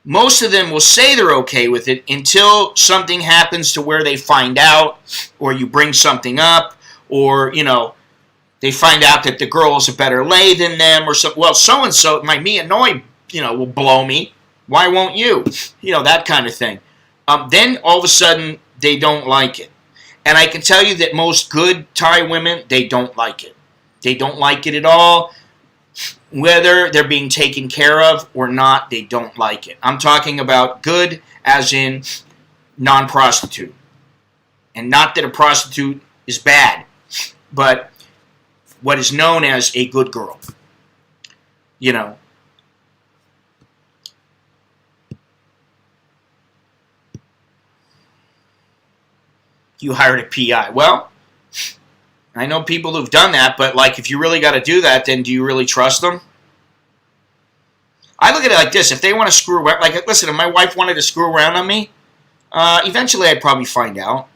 most of them will say they're okay with it until something happens to where they find out, or you bring something up, or, they find out that the girl is a better lay than them, or so. Well, so-and-so, me and Noi, will blow me. Why won't you? That kind of thing. Then, all of a sudden, they don't like it. And I can tell you that most good Thai women, they don't like it. They don't like it at all. Whether they're being taken care of or not, they don't like it. I'm talking about good as in non-prostitute. And not that a prostitute is bad, but what is known as a good girl. You hired a PI. Well, I know people who've done that, but if you really got to do that, then do you really trust them? I look at it like this. If they want to screw around, listen, if my wife wanted to screw around on me, eventually I'd probably find out.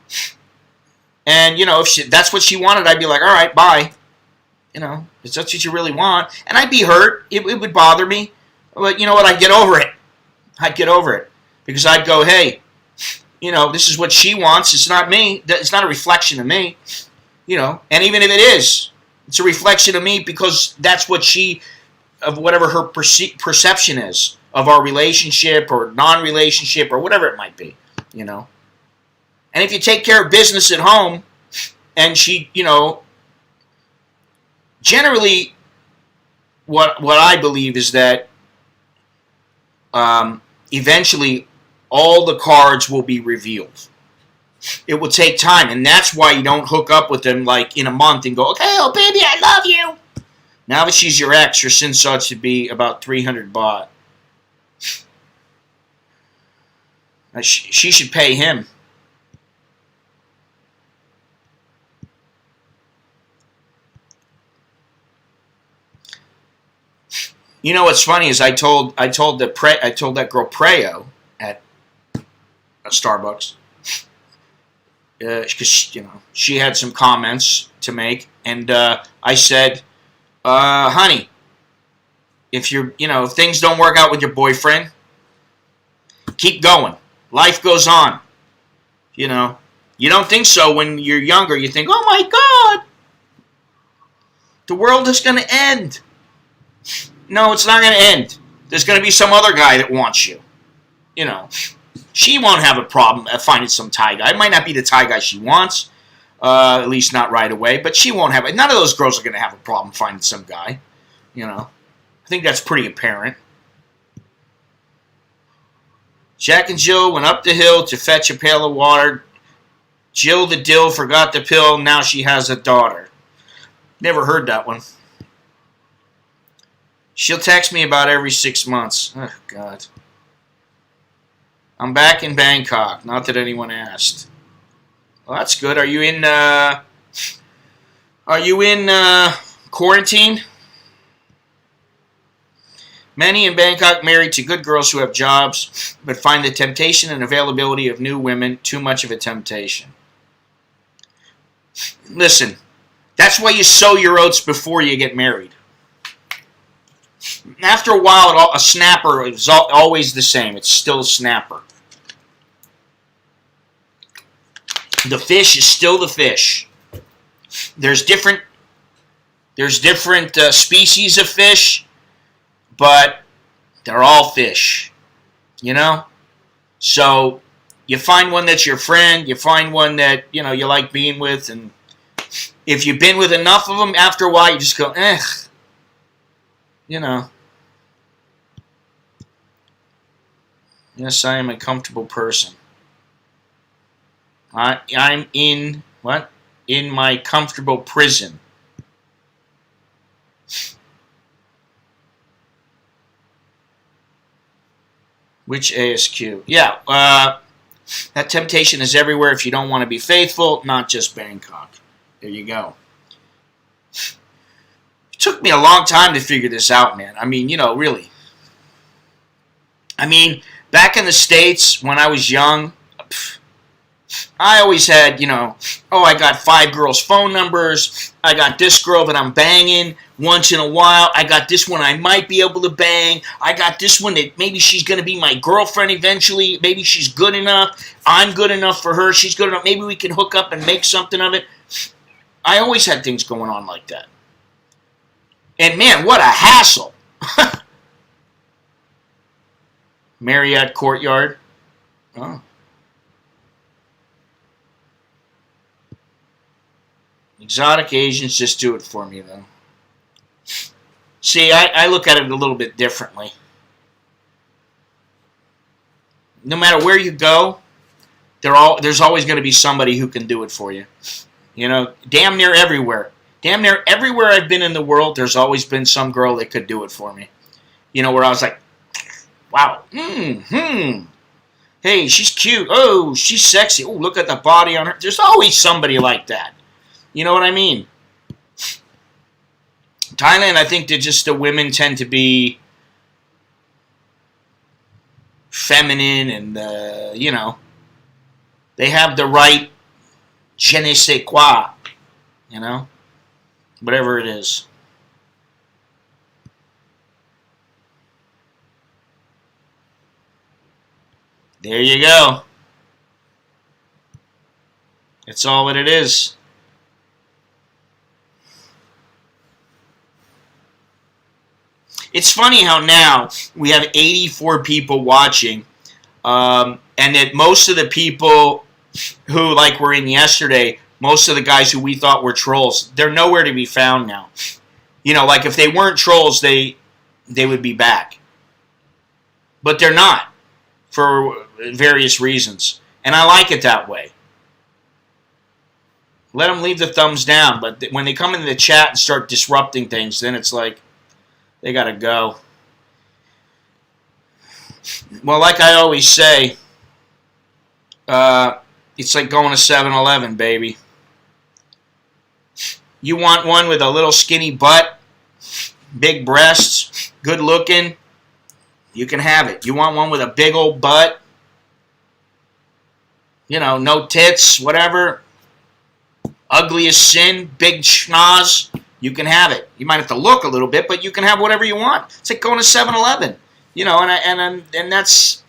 And, if that's what she wanted, I'd be like, all right, bye. If that's what you really want. And I'd be hurt. It would bother me. But you know what? I'd get over it. Because I'd go, hey, this is what she wants. It's not me. It's not a reflection of me. And even if it is, it's a reflection of me because that's what of whatever her perception is of our relationship or non-relationship or whatever it might be, And if you take care of business at home and she, generally what I believe is that eventually all the cards will be revealed. It will take time, and that's why you don't hook up with them in a month and go, okay, oh baby, I love you. Now that she's your ex, your sin sought to be about 300 baht. She should pay him. You know what's funny is I told that girl Preo at Starbucks, because she had some comments to make, and I said, honey, if things don't work out with your boyfriend, keep going. Life goes on. You don't think so when you're younger. You think, oh my God, the world is going to end. No, it's not going to end. There's going to be some other guy that wants you. She won't have a problem finding some Thai guy. It might not be the Thai guy she wants, at least not right away, but she won't have it. None of those girls are going to have a problem finding some guy. I think that's pretty apparent. Jack and Jill went up the hill to fetch a pail of water. Jill the dill forgot the pill. Now she has a daughter. Never heard that one. She'll text me about every 6 months. Oh, God. I'm back in Bangkok. Not that anyone asked. Well, that's good. Are you in quarantine? Many in Bangkok married to good girls who have jobs, but find the temptation and availability of new women too much of a temptation. Listen, that's why you sow your oats before you get married. After a while, a snapper is always the same. It's still a snapper. The fish is still the fish. There's different species of fish, but they're all fish. So you find one that's your friend. You find one that you like being with, and if you've been with enough of them, after a while you just go, Yes, I am a comfortable person. I'm in my comfortable prison. Which ASQ? Yeah, that temptation is everywhere if you don't want to be faithful, not just Bangkok. There you go. It took me a long time to figure this out, man. I mean, really. I mean, back in the States, when I was young, I always had, I got 5 girls' phone numbers. I got this girl that I'm banging once in a while. I got this one I might be able to bang. I got this one that maybe she's going to be my girlfriend eventually. Maybe she's good enough. I'm good enough for her. She's good enough. Maybe we can hook up and make something of it. I always had things going on like that. And man, what a hassle. Marriott Courtyard. Oh. Exotic Asians just do it for me, though. See, I look at it a little bit differently. No matter where you go, there's always going to be somebody who can do it for you. Damn near everywhere. Damn near everywhere I've been in the world, there's always been some girl that could do it for me. Where I was like, wow, hey, she's cute. Oh, she's sexy. Oh, look at the body on her. There's always somebody like that. You know what I mean? Thailand, I think that just the women tend to be feminine and, they have the right je ne sais quoi, whatever it is. There you go. It's all what it is. It's funny how now we have 84 people watching, and that most of the people who were in yesterday, most of the guys who we thought were trolls, they're nowhere to be found now. If they weren't trolls, they would be back. But they're not, for various reasons. And I like it that way. Let them leave the thumbs down, but when they come into the chat and start disrupting things, then it's like, they gotta go. Well, like I always say, it's like going to 7-Eleven, baby. You want one with a little skinny butt, big breasts, good looking, you can have it. You want one with a big old butt, no tits, whatever, ugly as sin, big schnoz, you can have it. You might have to look a little bit, but you can have whatever you want. It's like going to 7-Eleven, and that's,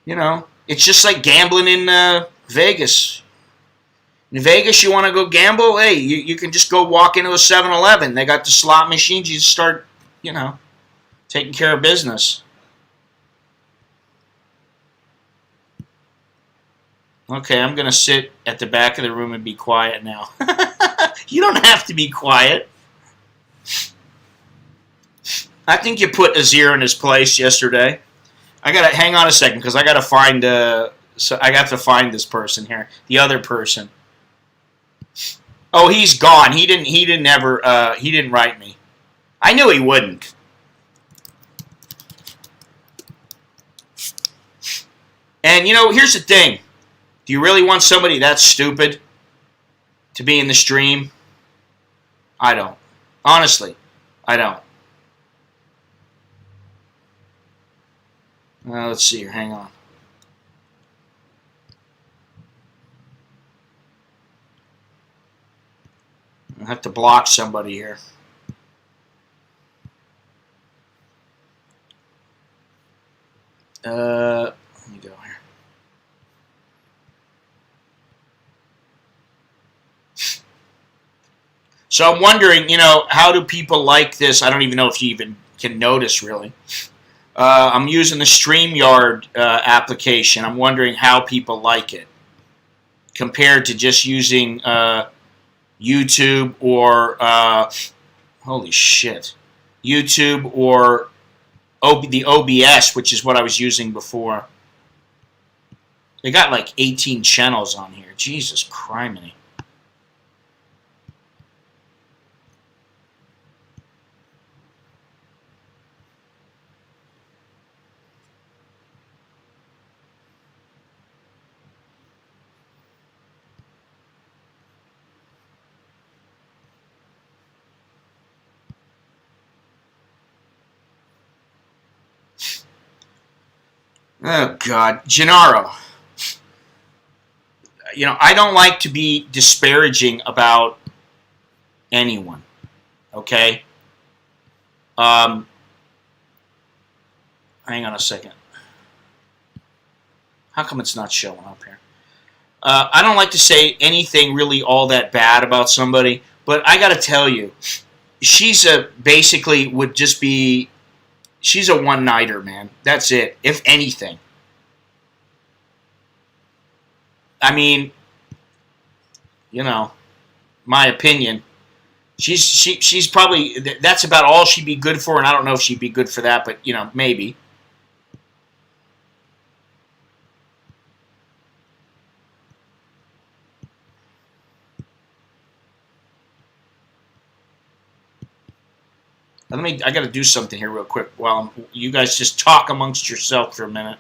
it's just like gambling in Vegas. In Vegas, you want to go gamble? Hey, you can just go walk into a 7-Eleven. They got the slot machines. You just start, taking care of business. Okay, I'm going to sit at the back of the room and be quiet now. You don't have to be quiet. I think you put Azir in his place yesterday. I got to hang on a second because I got to find so I got to find this person here, the other person. Oh, he's gone. He didn't write me. I knew he wouldn't. And here's the thing. Do you really want somebody that stupid to be in the stream? I don't. Honestly, I don't. Let's see here. Hang on. I have to block somebody here. Let me go here. So I'm wondering, how do people like this? I don't even know if you even can notice, really. I'm using the StreamYard application. I'm wondering how people like it compared to just using YouTube or holy shit, YouTube or the OBS, which is what I was using before. They got like 18 channels on here. Jesus criminy. Oh, God. Gennaro. I don't like to be disparaging about anyone. Okay? Hang on a second. How come it's not showing up here? I don't like to say anything really all that bad about somebody, but I got to tell you, she's basically would just be... She's a one-nighter, man. That's it, if anything. I mean, my opinion. She's probably... That's about all she'd be good for, and I don't know if she'd be good for that, but, maybe. I got to do something here real quick while you guys just talk amongst yourself for a minute.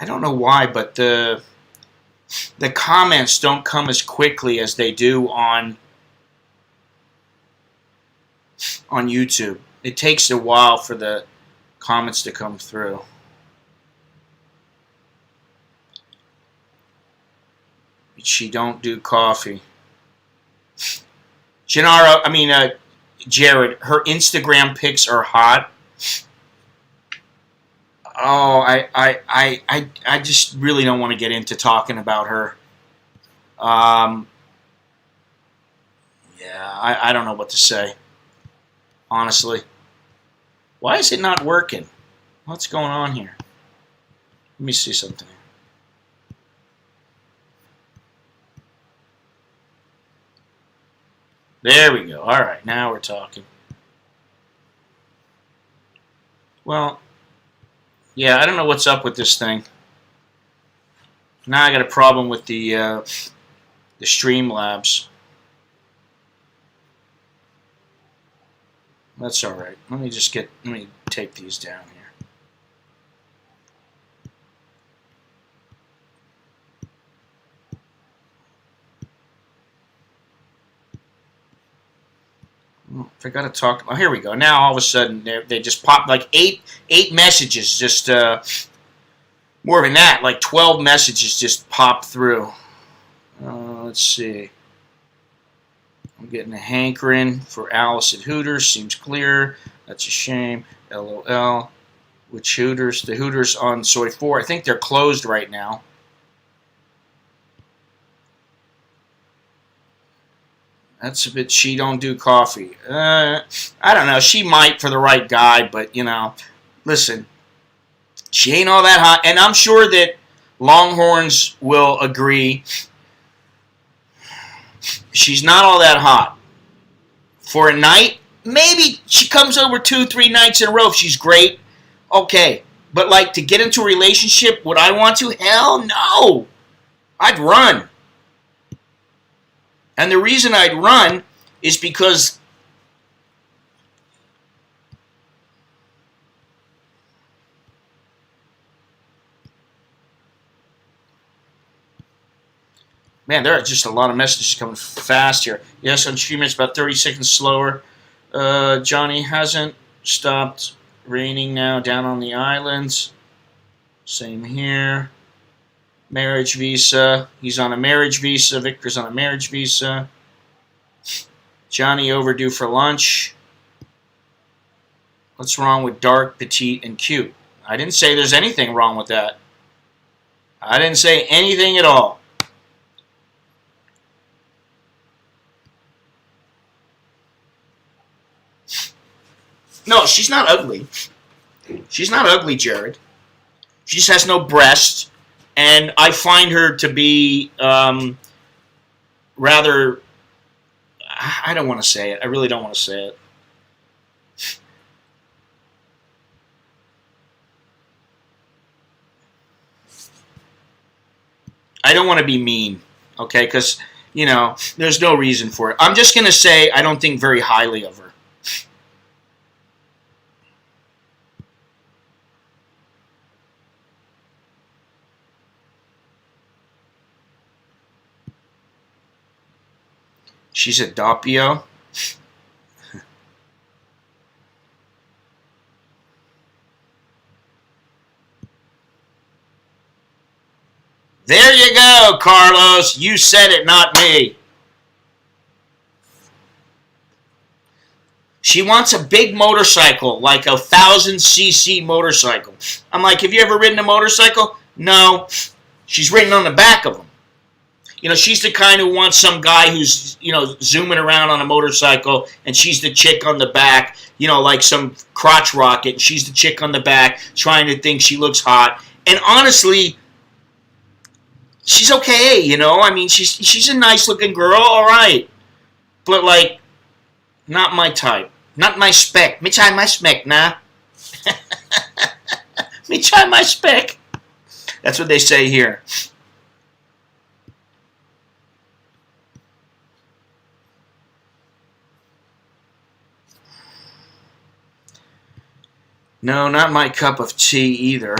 I don't know why, but the comments don't come as quickly as they do on YouTube. It takes a while for the comments to come through. She don't do coffee. Jared, her Instagram pics are hot. Oh, I just really don't want to get into talking about her. Yeah, I don't know what to say. Honestly. Why is it not working? What's going on here? Let me see something. There we go. All right, now we're talking. Well, Yeah, I don't know what's up with this thing. Now I got a problem with the Streamlabs. That's all right. Let me take these down here. If I got to talk. Oh, here we go. Now all of a sudden they just pop like eight messages. Just more than that, like 12 messages just pop through. Let's see. I'm getting a hankering for Alice at Hooters. Seems clear. That's a shame. LOL. Which Hooters? The Hooters on Soy 4. I think they're closed right now. That's a bit. She don't do coffee. I don't know. She might for the right guy, but you know, listen. She ain't all that hot, and I'm sure that Longhorns will agree. She's not all that hot. For a night, maybe she comes over 2-3 nights in a row if she's great. Okay. But like to get into a relationship, would I want to? Hell no. I'd run. And the reason I'd run is because man, there are just a lot of messages coming fast here. Yes, on stream it's about 30 seconds slower. Johnny hasn't stopped raining now down on the islands. Same here. Marriage visa. He's on a marriage visa. Victor's on a marriage visa. Johnny overdue for lunch. What's wrong with dark, petite, and cute? I didn't say there's anything wrong with that. I didn't say anything at all. No, she's not ugly. She's not ugly, Jared. She just has no breasts. And I find her to be rather... I don't want to say it. I really don't want to say it. I don't want to be mean, okay? Because, you know, there's no reason for it. I'm just going to say I don't think very highly of her. She's a Doppio. There you go, Carlos. You said it, not me. She wants a big motorcycle, like a 1,000cc motorcycle. I'm like, have you ever ridden a motorcycle? No. She's ridden on the back of them. You know, she's the kind who wants some guy who's, you know, zooming around on a motorcycle, and she's the chick on the back, you know, like some crotch rocket, and she's the chick on the back trying to think she looks hot. And honestly, she's okay, you know? I mean, she's a nice-looking girl, all right. But, like, not my type. Not my spec. Me try my spec, nah. Me try my spec. That's what they say here. No, not my cup of tea either.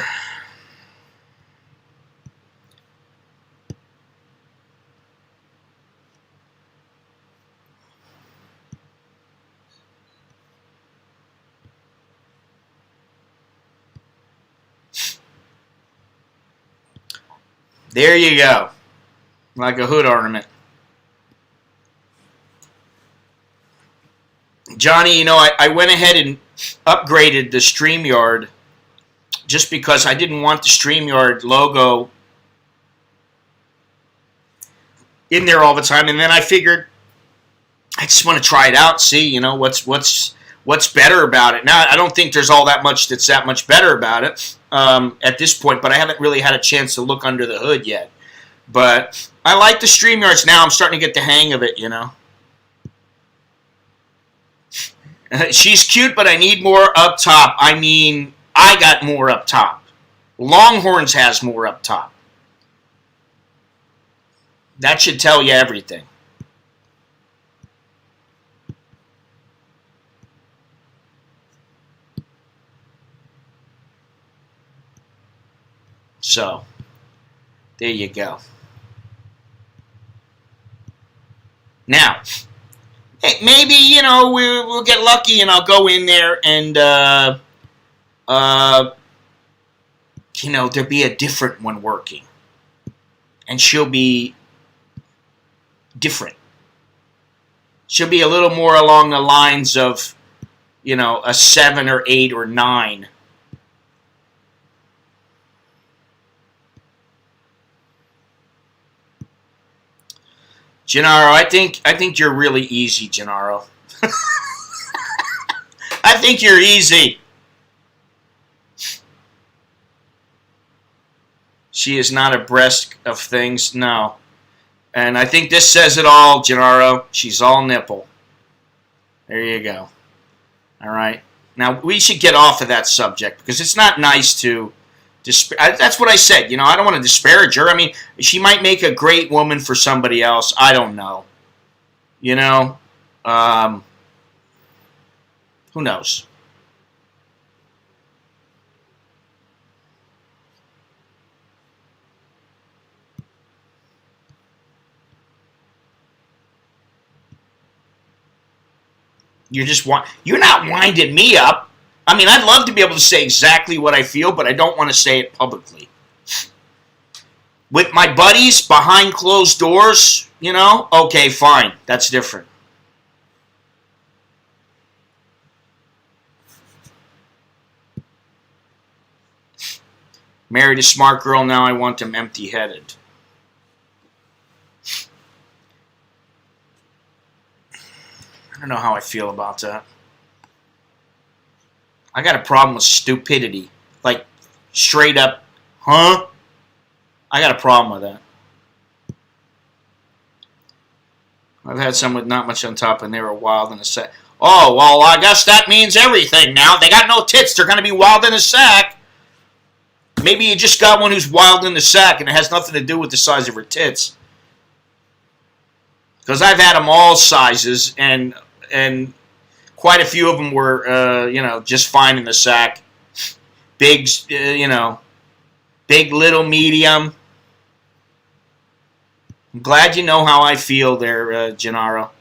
There you go. Like a hood ornament. Johnny, you know, I went ahead and upgraded the StreamYard just because I didn't want the StreamYard logo in there all the time. And then I figured I just want to try it out, see, you know, what's better about it. Now, I don't think there's all that much that's that much better about it at this point, but I haven't really had a chance to look under the hood yet. But I like the StreamYards now. I'm starting to get the hang of it, you know. She's cute, but I need more up top. I mean, I got more up top. Longhorns has more up top. That should tell you everything. So, there you go. Now, hey, maybe, we'll get lucky and I'll go in there and, there'll be a different one working. And she'll be different. She'll be a little more along the lines of, a 7 or 8 or 9. Gennaro, I think you're really easy, Gennaro. I think you're easy. She is not abreast of things, no. And I think this says it all, Gennaro. She's all nipple. There you go. All right. Now, we should get off of that subject because it's not nice to... That's what I said. I don't want to disparage her. I mean, she might make a great woman for somebody else. I don't know. Who knows? You're not winding me up. I mean, I'd love to be able to say exactly what I feel, but I don't want to say it publicly. With my buddies behind closed doors, okay, fine. That's different. Married a smart girl, now I want them empty-headed. I don't know how I feel about that. I got a problem with stupidity. Like, straight up, huh? I got a problem with that. I've had some with not much on top, and they were wild in the sack. Oh, well, I guess that means everything now. They got no tits. They're going to be wild in the sack. Maybe you just got one who's wild in the sack, and it has nothing to do with the size of her tits. Because I've had them all sizes, and quite a few of them were, just fine in the sack. Big, big, little, medium. I'm glad you know how I feel there, Gennaro.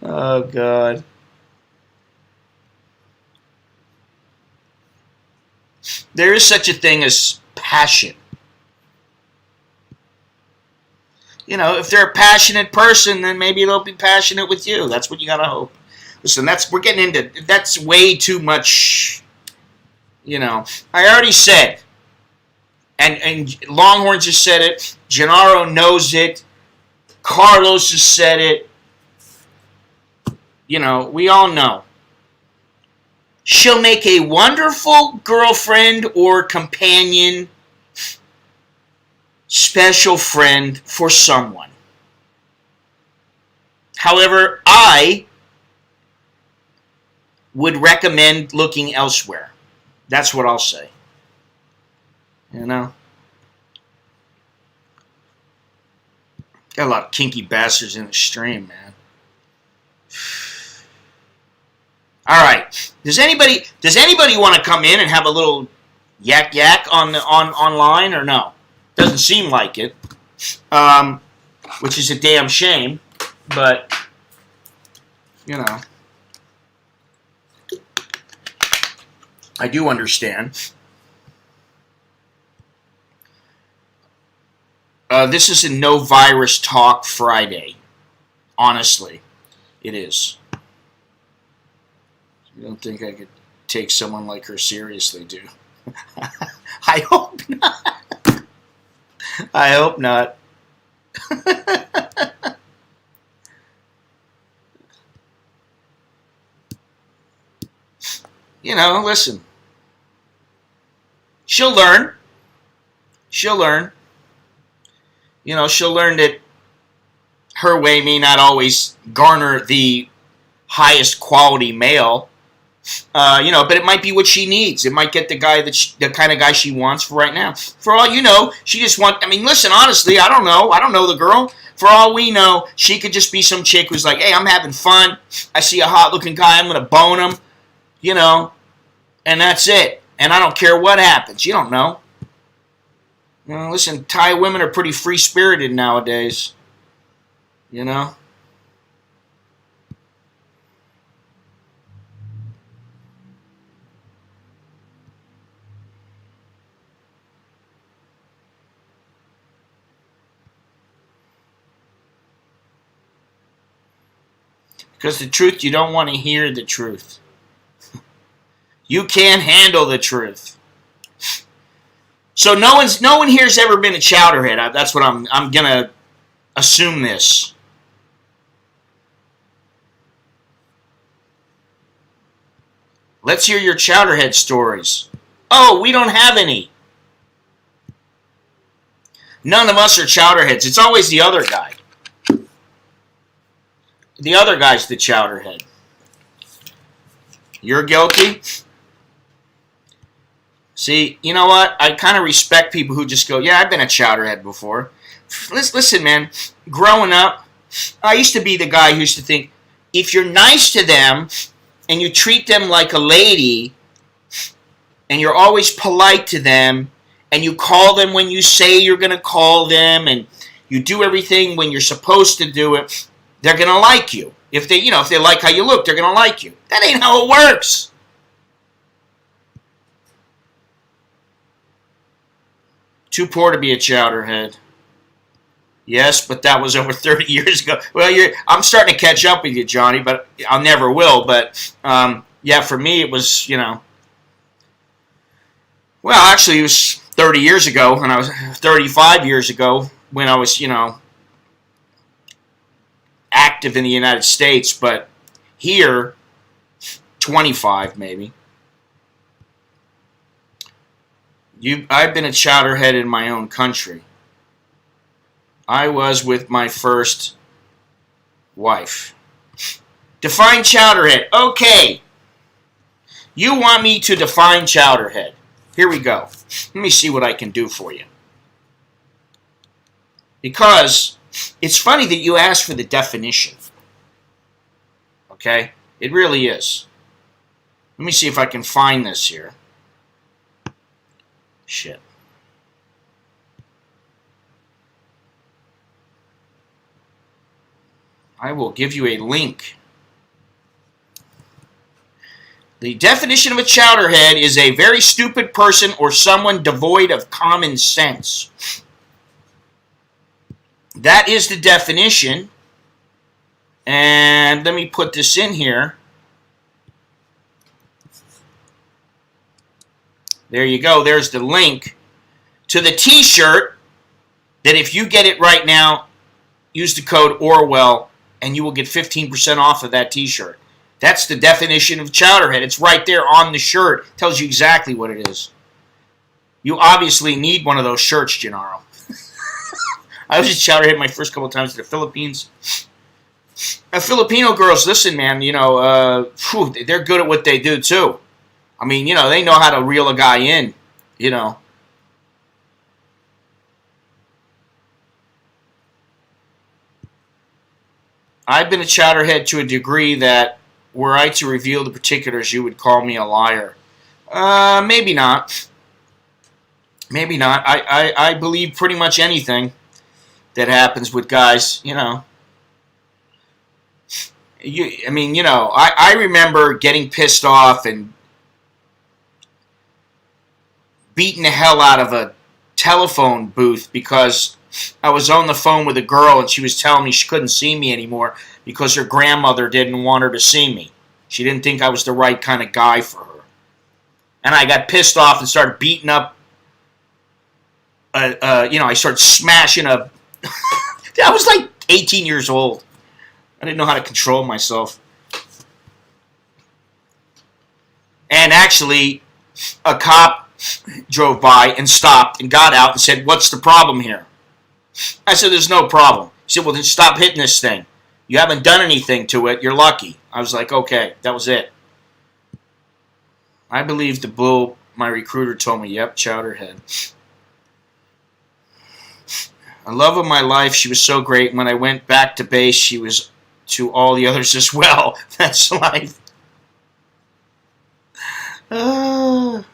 Oh, God. There is such a thing as passion. If they're a passionate person, then maybe they'll be passionate with you. That's what you gotta hope. Listen, we're getting into, that's way too much, I already said, and Longhorns just said it, Gennaro knows it, Carlos has said it, we all know. She'll make a wonderful girlfriend or companion, special friend for someone. However, I would recommend looking elsewhere. That's what I'll say. Got a lot of kinky bastards in the stream, man. All right. Does anybody want to come in and have a little yak on online or no? Doesn't seem like it, which is a damn shame, but, I do understand. This is a no virus talk Friday. Honestly, it is. I don't think I could take someone like her seriously, do. I hope not. I hope not. Listen. She'll learn. She'll learn. She'll learn that her way may not always garner the highest quality male But it might be what she needs. It might get the guy the kind of guy she wants for right now. For all you know, she just listen, honestly, I don't know. I don't know the girl. For all we know, she could just be some chick who's like, hey, I'm having fun. I see a hot-looking guy. I'm going to bone him, and that's it. And I don't care what happens. You don't know. Listen, Thai women are pretty free-spirited nowadays. Because the truth, you don't want to hear the truth. You can't handle the truth. So no one here's ever been a chowderhead. That's what I'm gonna assume this. Let's hear your chowderhead stories. Oh, we don't have any. None of us are chowderheads. It's always the other guy. The other guy's the chowderhead. You're guilty? See, you know what? I kind of respect people who just go, yeah, I've been a chowderhead before. Listen, man, growing up, I used to be the guy who used to think, if you're nice to them and you treat them like a lady and you're always polite to them and you call them when you say you're going to call them and you do everything when you're supposed to do it, they're going to like you. If they like how you look, they're going to like you. That ain't how it works. Too poor to be a chowderhead. Yes, but that was over 30 years ago. Well, I'm starting to catch up with you, Johnny, but I never will. But, yeah, for me it was, well, actually it was 30 years ago, and I was 35 years ago when I was, active in the United States, but here, 25 maybe. I've been a chowderhead in my own country. I was with my first wife. Define chowderhead. Okay. You want me to define chowderhead. Here we go. Let me see what I can do for you. Because it's funny that you asked for the definition. Okay? It really is. Let me see if I can find this here. Shit. I will give you a link. The definition of a chowderhead is a very stupid person or someone devoid of common sense. That is the definition. And let me put this in here. There you go. There's the link to the t-shirt that if you get it right now, use the code Orwell and you will get 15% off of that t-shirt. That's the definition of chowderhead. It's right there on the shirt. It tells you exactly what it is. You obviously need one of those shirts, Gennaro. I was just chowderhead my first couple of times to the Philippines. Filipino girls, listen, man, they're good at what they do, too. I mean, they know how to reel a guy in, I've been a chowderhead to a degree that were I to reveal the particulars, you would call me a liar. Maybe not. Maybe not. I believe pretty much anything that happens with guys, I remember getting pissed off and beating the hell out of a telephone booth because I was on the phone with a girl and she was telling me she couldn't see me anymore because her grandmother didn't want her to see me. She didn't think I was the right kind of guy for her. And I got pissed off and started beating up, I started smashing a... I was like 18 years old. I didn't know how to control myself. And actually, a cop drove by and stopped and got out and said, "What's the problem here?" I said, "There's no problem." He said, "Well, then stop hitting this thing. You haven't done anything to it. You're lucky." I was like, okay, that was it. I believe the bull my recruiter told me. Yep, Chowderhead. I love of my life. She was so great. When I went back to base, she was to all the others as well. That's life. There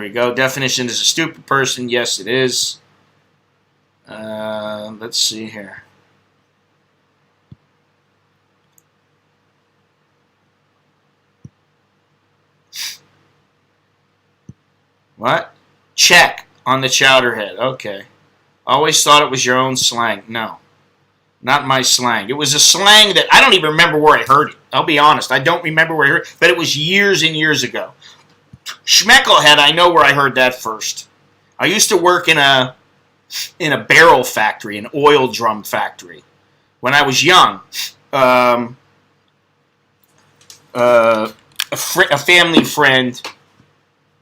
we go. Definition is a stupid person. Yes, it is. Let's see here. What? Check on the Chowderhead. Okay. Always thought it was your own slang. No. Not my slang. It was a slang that I don't even remember where I heard it. I'll be honest. I don't remember where I heard it, but it was years and years ago. Schmecklehead, I know where I heard that first. I used to work in a barrel factory, an oil drum factory, when I was young. A family friend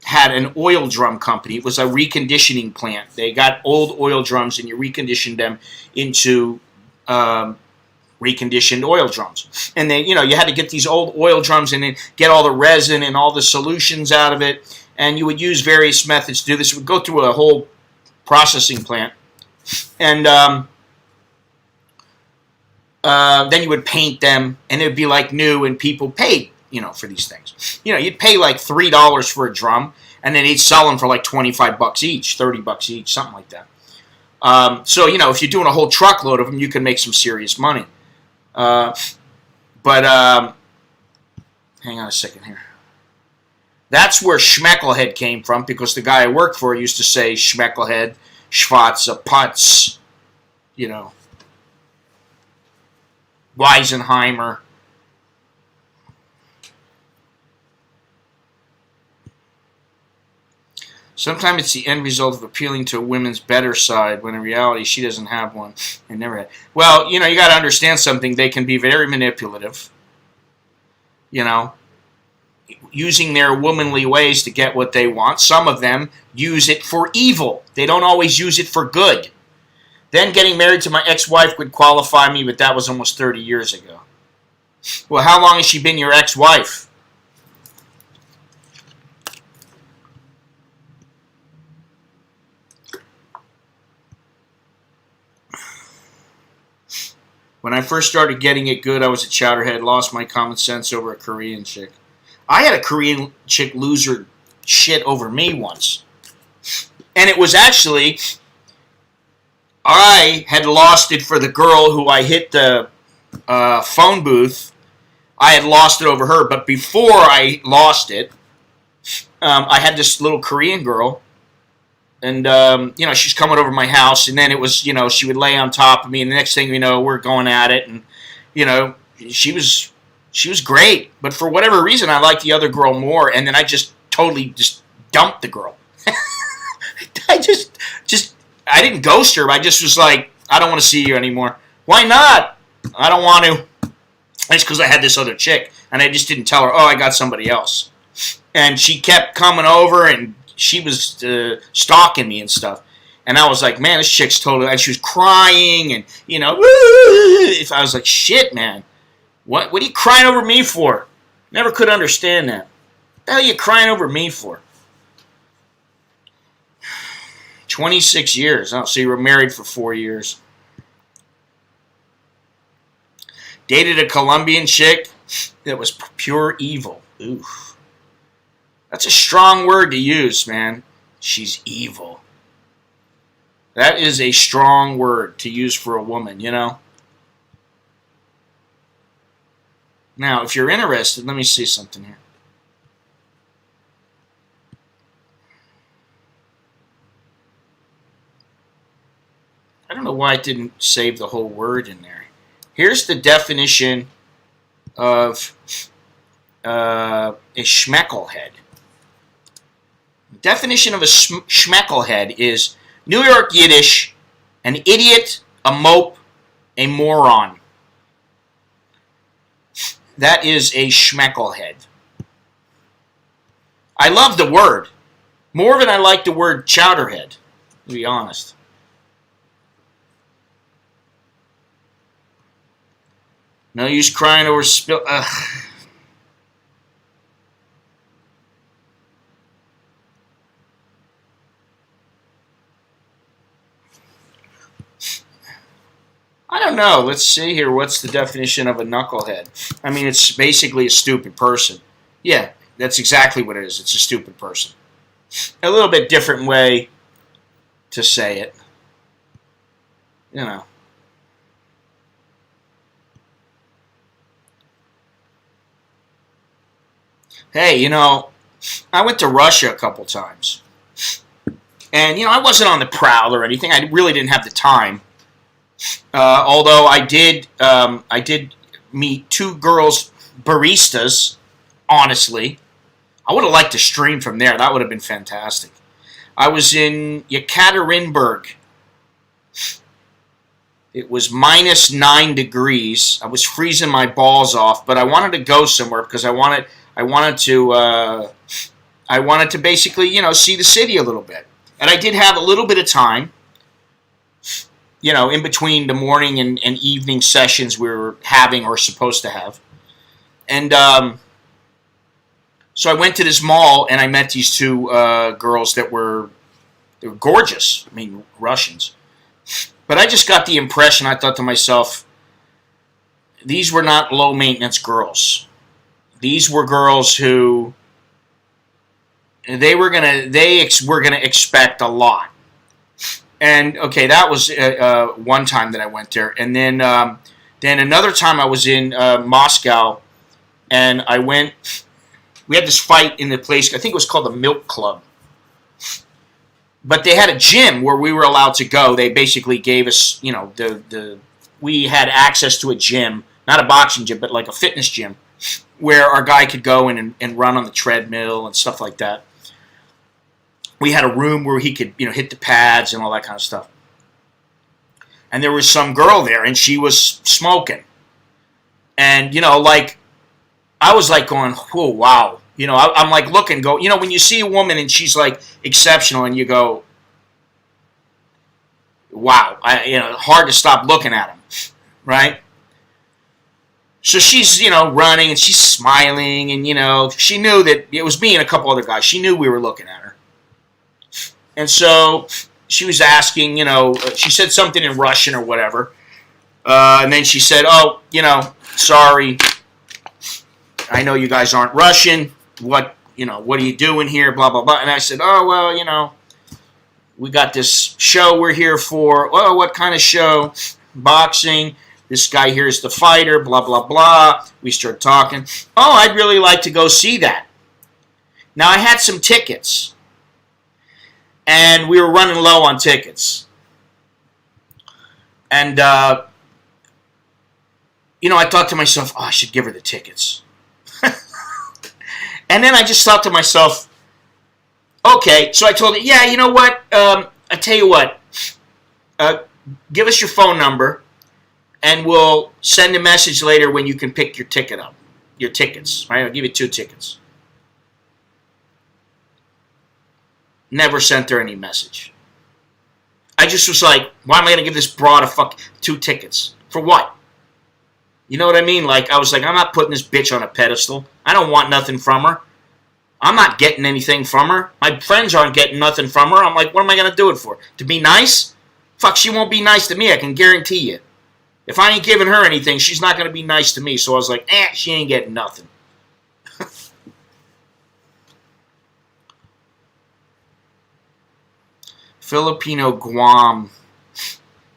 had an oil drum company. It was a reconditioning plant. They got old oil drums and you reconditioned them into reconditioned oil drums. And then, you had to get these old oil drums and then get all the resin and all the solutions out of it. And you would use various methods to do this. It would go through a whole processing plant. And then you would paint them and it would be like new and people paid, for these things. You'd pay like $3 for a drum and then they'd sell them for like $25 each, $30 each, something like that. So, if you're doing a whole truckload of them, you can make some serious money. But hang on a second here. That's where Schmecklehead came from, because the guy I worked for used to say Schmecklehead, Schwarze Putz, Weisenheimer. Sometimes it's the end result of appealing to a woman's better side, when in reality she doesn't have one and never had. Well, you got to understand something. They can be very manipulative, using their womanly ways to get what they want. Some of them use it for evil. They don't always use it for good. Then getting married to my ex-wife would qualify me, but that was almost 30 years ago. Well, how long has she been your ex-wife? When I first started getting it good, I was a chowderhead, lost my common sense over a Korean chick. I had a Korean chick lose her shit over me once. And it was actually, I had lost it for the girl who I hit the phone booth. I had lost it over her, but before I lost it, I had this little Korean girl. And, she's coming over my house, and then it was, she would lay on top of me, and the next thing we know, we're going at it, and, she was great, but for whatever reason, I liked the other girl more, and then I just totally just dumped the girl. I didn't ghost her, but I just was like, I don't want to see you anymore. Why not? I don't want to. It's because I had this other chick, and I just didn't tell her, I got somebody else. And she kept coming over, and she was stalking me and stuff. And I was like, man, this chick's totally... And she was crying and, I was like, shit, man. What are you crying over me for? Never could understand that. What the hell are you crying over me for? 26 years. Oh, so you were married for 4 years. Dated a Colombian chick that was pure evil. Oof. That's a strong word to use, man. She's evil. That is a strong word to use for a woman, Now, if you're interested, let me see something here. I don't know why it didn't save the whole word in there. Here's the definition of a schmecklehead. Definition of a schmecklehead is New York Yiddish, an idiot, a mope, a moron. That is a schmecklehead. I love the word. More than I like the word chowderhead, to be honest. No use crying over spill. don't know. Let's see here. What's the definition of a knucklehead? I mean, it's basically a stupid person. Yeah, that's exactly what it is. It's a stupid person. A little bit different way to say it. You know. Hey, you know, I went to Russia a couple times. And, you know, I wasn't on the prowl or anything. I really didn't have the time. Although I did meet two girls, baristas, honestly. I would have liked to stream from there. That would have been fantastic. I was in Yekaterinburg. It was -9 degrees. I was freezing my balls off, but I wanted to go somewhere because I wanted to basically, you know, see the city a little bit. And I did have a little bit of time, you know, in between the morning and evening sessions we were having or supposed to have. And so I went to this mall and I met these two girls they were gorgeous. I mean, Russians. But I just got the impression, I thought to myself, these were not low-maintenance girls. These were girls who were gonna expect a lot. And okay, that was one time that I went there, and then another time I was in Moscow, and I went. We had this fight in the place. I think it was called the Milk Club. But they had a gym where we were allowed to go. They basically gave us, you know, we had access to a gym, not a boxing gym, but like a fitness gym, where our guy could go in and run on the treadmill and stuff like that. We had a room where he could, you know, hit the pads and all that kind of stuff. And there was some girl there, and she was smoking. And, you know, like, I was like going, oh, wow. You know, I'm like looking, you know, when you see a woman and she's like exceptional and you go, wow, you know, hard to stop looking at him, right? So she's, you know, running and she's smiling and, you know, she knew that it was me and a couple other guys. She knew we were looking at her. And so she was asking, you know, she said something in Russian or whatever. And then she said, oh, you know, sorry, I know you guys aren't Russian. What are you doing here? Blah, blah, blah. And I said, oh, well, you know, we got this show we're here for. Oh, what kind of show? Boxing. This guy here is the fighter, blah, blah, blah. We start talking. Oh, I'd really like to go see that. Now, I had some tickets. And we were running low on tickets. And, you know, I thought to myself, oh, I should give her the tickets. And then I just thought to myself, okay. So I told her, yeah, you know what? I tell you what. Give us your phone number, and we'll send a message later when you can pick your ticket up. Your tickets, right? I'll give you 2 tickets. Never sent her any message. I just was like, why am I going to give this broad 2 tickets? For what? You know what I mean? Like, I was like, I'm not putting this bitch on a pedestal. I don't want nothing from her. I'm not getting anything from her. My friends aren't getting nothing from her. I'm like, what am I going to do it for? To be nice? Fuck, she won't be nice to me, I can guarantee you. If I ain't giving her anything, she's not going to be nice to me. So I was like, she ain't getting nothing. Filipino Guam.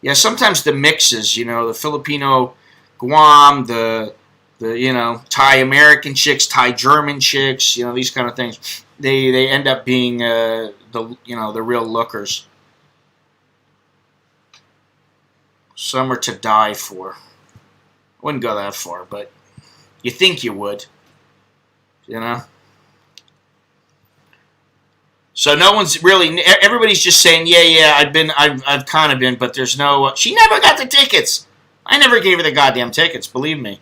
Yeah, sometimes the mixes, you know, the Filipino Guam, the you know, Thai American chicks, Thai German chicks, you know, these kind of things. They end up being the real lookers. Some are to die for. I wouldn't go that far, but you think you would, you know. So no one's really. Everybody's just saying, yeah. I've kind of been, but there's no. She never got the tickets. I never gave her the goddamn tickets. Believe me.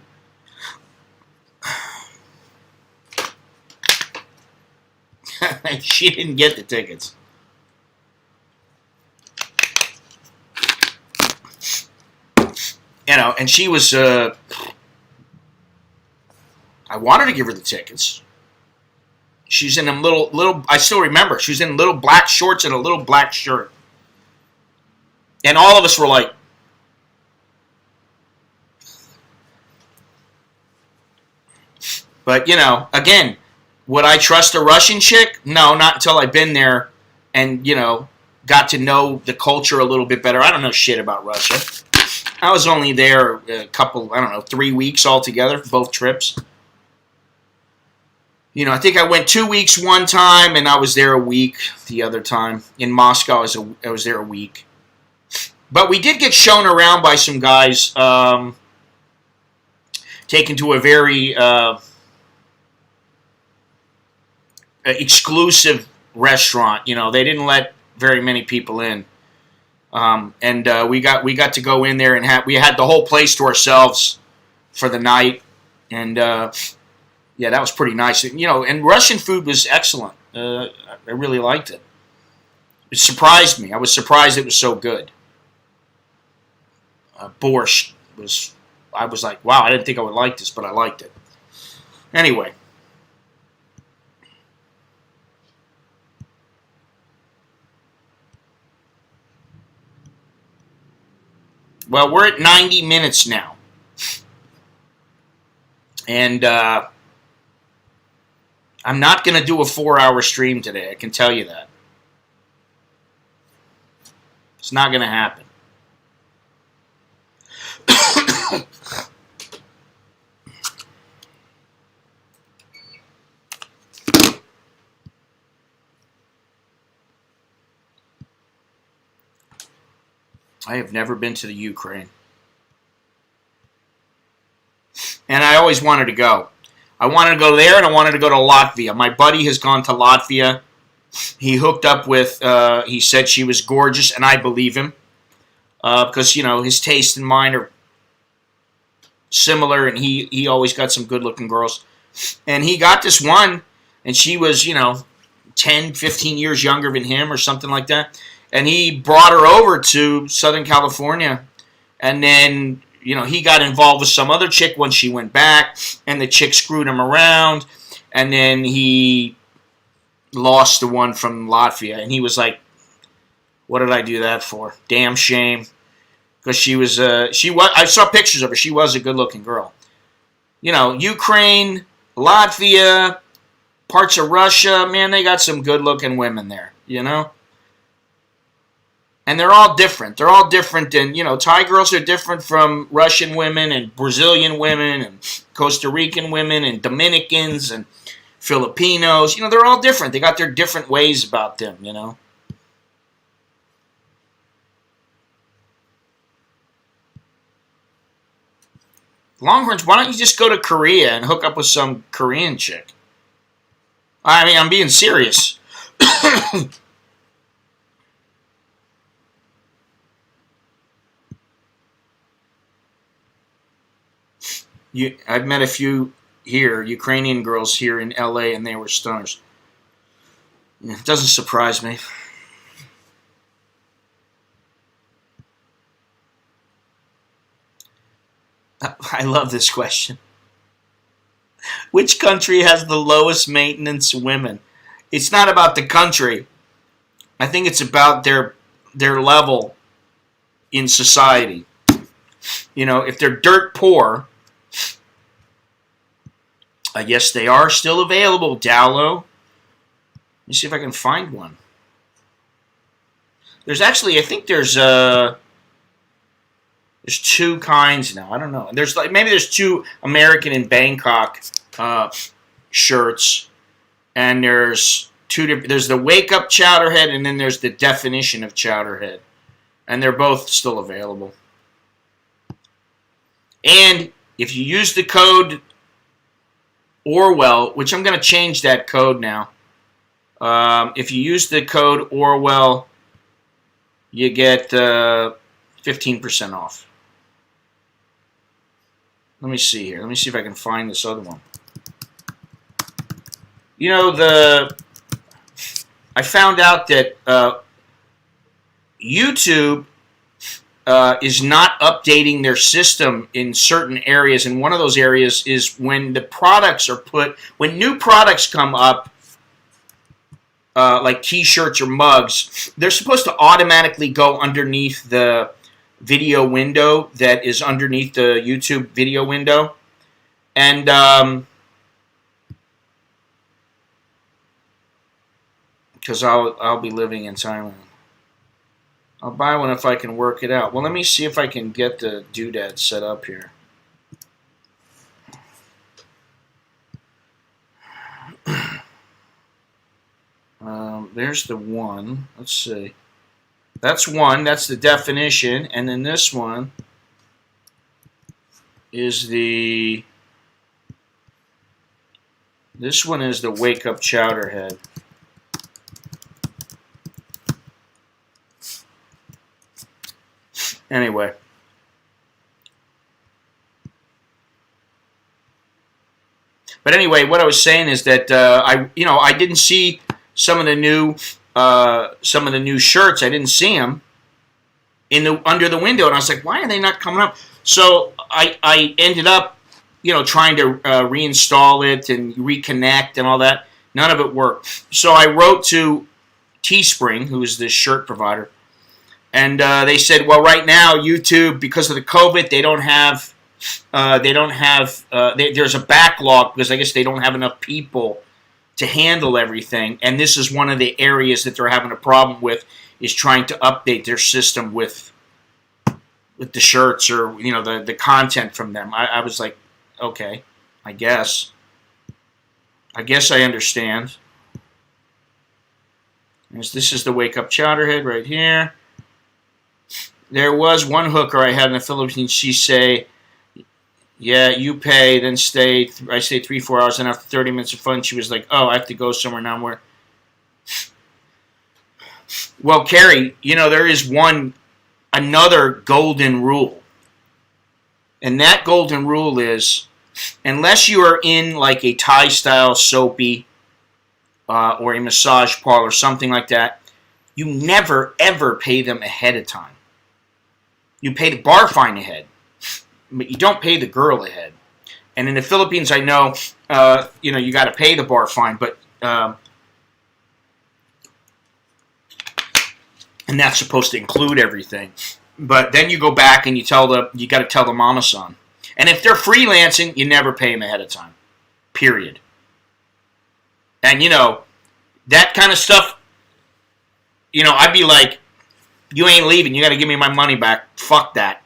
She didn't get the tickets. You know, and she was. I wanted to give her the tickets. She's in them little. I still remember. She was in little black shorts and a little black shirt. And all of us were like, But, you know, again, would I trust a Russian chick? No, not until I've been there and, you know, got to know the culture a little bit better. I don't know shit about Russia. I was only there a couple, 3 weeks altogether for both trips. You know, I think I went 2 weeks one time, and I was there a week the other time. In Moscow, I was there a week. But we did get shown around by some guys, taken to a very exclusive restaurant. You know, they didn't let very many people in. And we got to go in there, and we had the whole place to ourselves for the night. And yeah, that was pretty nice. You know, and Russian food was excellent. I really liked it. It surprised me. I was surprised it was so good. Borscht was... I was like, wow, I didn't think I would like this, but I liked it. Anyway. Well, we're at 90 minutes now. And I'm not going to do a 4-hour stream today. I can tell you that. It's not going to happen. I have never been to the Ukraine. And I always wanted to go. I wanted to go there, and I wanted to go to Latvia. My buddy has gone to Latvia. He hooked up with, he said she was gorgeous, and I believe him. Because, you know, his taste and mine are similar, and he always got some good-looking girls. And he got this one, and she was, you know, 10, 15 years younger than him or something like that. And he brought her over to Southern California. And then, you know, he got involved with some other chick when she went back. And the chick screwed him around. And then he lost the one from Latvia. And he was like, what did I do that for? Damn shame. Because she was, I saw pictures of her. She was a good-looking girl. You know, Ukraine, Latvia, parts of Russia. Man, they got some good-looking women there, you know? And they're all different. They're all different than, you know, Thai girls are different from Russian women and Brazilian women and Costa Rican women and Dominicans and Filipinos. You know, they're all different. They got their different ways about them, you know. Longhorns, why don't you just go to Korea and hook up with some Korean chick? I mean, I'm being serious. I've met a few here, Ukrainian girls here in LA, and they were stoners. It doesn't surprise me. I love this question. Which country has the lowest maintenance women? It's not about the country. I think it's about their level in society. You know, if they're dirt poor, yes, they are still available, Dowlow. Let me see if I can find one. There's actually, I think there's two kinds now. I don't know. There's like maybe there's two American in Bangkok shirts, and there's two different. There's the Wake Up Chowderhead, and then there's the Definition of Chowderhead, and they're both still available. And if you use the code Orwell, which I'm going to change that code now. If you use the code Orwell, you get 15% off. Let me see here. Let me see if I can find this other one. You know, I found out that YouTube is not updating their system in certain areas, and one of those areas is when the products are when new products come up, like t-shirts or mugs, they're supposed to automatically go underneath the video window that is underneath the YouTube video window. And because I'll be living in Thailand. I'll buy one if I can work it out. Well, let me see if I can get the doodad set up here. There's the one. Let's see. That's one. That's the definition. And then this one is the... This one is the Wake Up Chowderhead. Anyway. But anyway, what I was saying is that I didn't see some of the new shirts. I didn't see them under the window, and I was like, why are they not coming up? So I ended up trying to reinstall it and reconnect and all that. None of it worked. So I wrote to Teespring, who is the shirt provider, and they said, well, right now YouTube, because of the COVID, there's a backlog because I guess they don't have enough people to handle everything, and this is one of the areas that they're having a problem with, is trying to update their system with the shirts or the content from them. I was like, okay, I guess I understand. This is the Wake Up Chowderhead right here. There was one hooker I had in the Philippines. She say, yeah, you pay, then stay. I stayed 3-4 hours, and after 30 minutes of fun, she was like, oh, I have to go somewhere now. Where? Well, Carrie, there is another golden rule. And that golden rule is, unless you are in like a Thai-style soapy or a massage parlor, something like that, you never, ever pay them ahead of time. You pay the bar fine ahead, but you don't pay the girl ahead. And in the Philippines, I know, you got to pay the bar fine, but and that's supposed to include everything. But then you go back and you got to tell the mama-san. And if they're freelancing, you never pay them ahead of time. Period. And that kind of stuff. I'd be like, you ain't leaving. You got to give me my money back. Fuck that.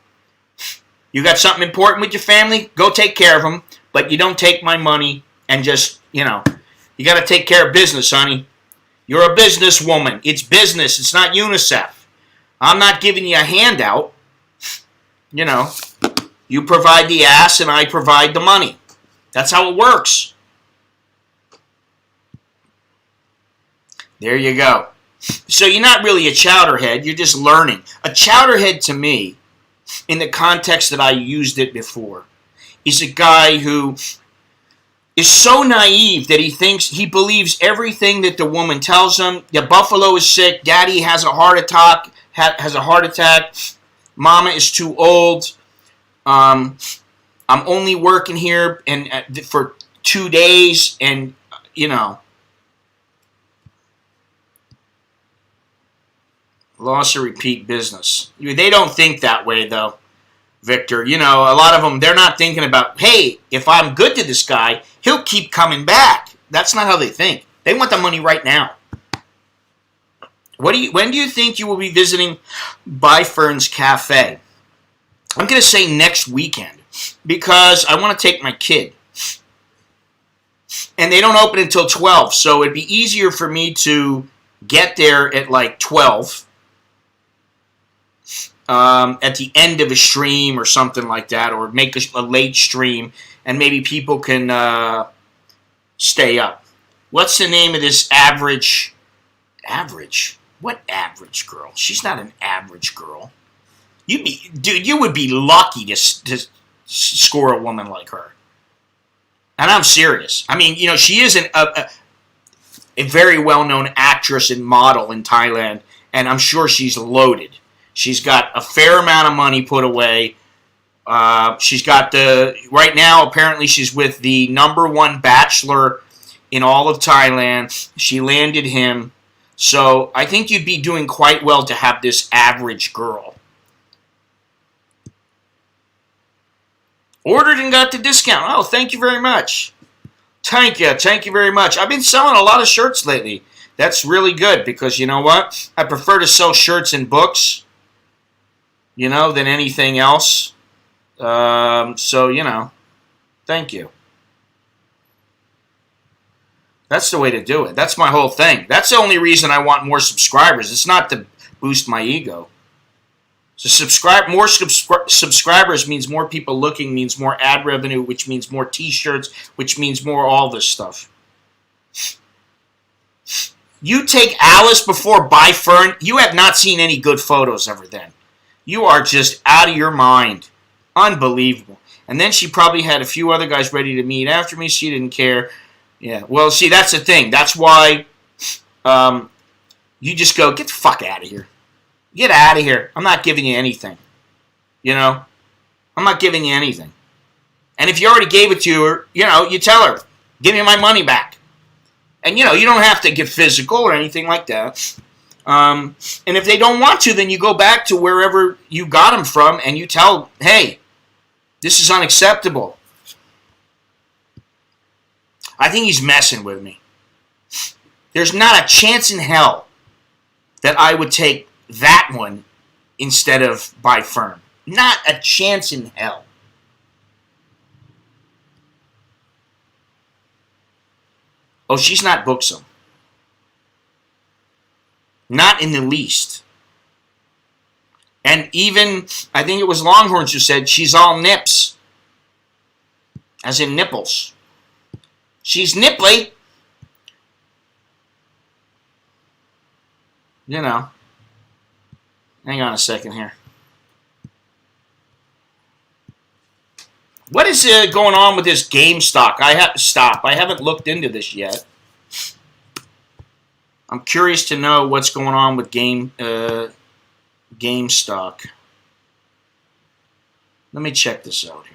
You got something important with your family? Go take care of them. But you don't take my money and just, you got to take care of business, honey. You're a businesswoman. It's business. It's not UNICEF. I'm not giving you a handout. You provide the ass and I provide the money. That's how it works. There you go. So you're not really a chowderhead. You're just learning. A chowderhead to me, in the context that I used it before, is a guy who is so naive that he believes everything that the woman tells him. The buffalo is sick. Daddy has a heart attack. Mama is too old. I'm only working here for 2 days, and loss or repeat business. They don't think that way, though, Victor. A lot of them, they're not thinking about, hey, if I'm good to this guy, he'll keep coming back. That's not how they think. They want the money right now. When do you think you will be visiting By Fern's Cafe? I'm going to say next weekend, because I want to take my kid. And they don't open until 12, so it'd be easier for me to get there at like 12. At the end of a stream or something like that, or make a late stream, and maybe people can stay up. What's the name of this average? What average girl? She's not an average girl. You would be lucky to score a woman like her. And I'm serious. I mean, she is a very well-known actress and model in Thailand, and I'm sure she's loaded. She's got a fair amount of money put away. She's got right now, apparently she's with the #1 bachelor in all of Thailand. She landed him. So I think you'd be doing quite well to have this average girl. Ordered and got the discount. Oh, thank you very much. Thank you very much. I've been selling a lot of shirts lately. That's really good because you know what? I prefer to sell shirts and books, than anything else. So, thank you. That's the way to do it. That's my whole thing. That's the only reason I want more subscribers. It's not to boost my ego. So more subscribers means more people looking, means more ad revenue, which means more t-shirts, which means more all this stuff. You take Alice before By Fern, you have not seen any good photos ever then. You are just out of your mind. Unbelievable. And then she probably had a few other guys ready to meet after me. She didn't care. Yeah, well, see, that's the thing. That's why you just go, get the fuck out of here. Get out of here. I'm not giving you anything. I'm not giving you anything. And if you already gave it to her, you tell her, give me my money back. And, you don't have to get physical or anything like that. And if they don't want to, then you go back to wherever you got them from and you tell, hey, this is unacceptable. I think he's messing with me. There's not a chance in hell that I would take that one instead of By Fern. Not a chance in hell. Oh, she's not buxom. Not in the least. And even, I think it was Longhorns who said, she's all nips. As in nipples. She's nipply. Hang on a second here. What is going on with this GameStop? I haven't looked into this yet. I'm curious to know what's going on with GameStop. Let me check this out here.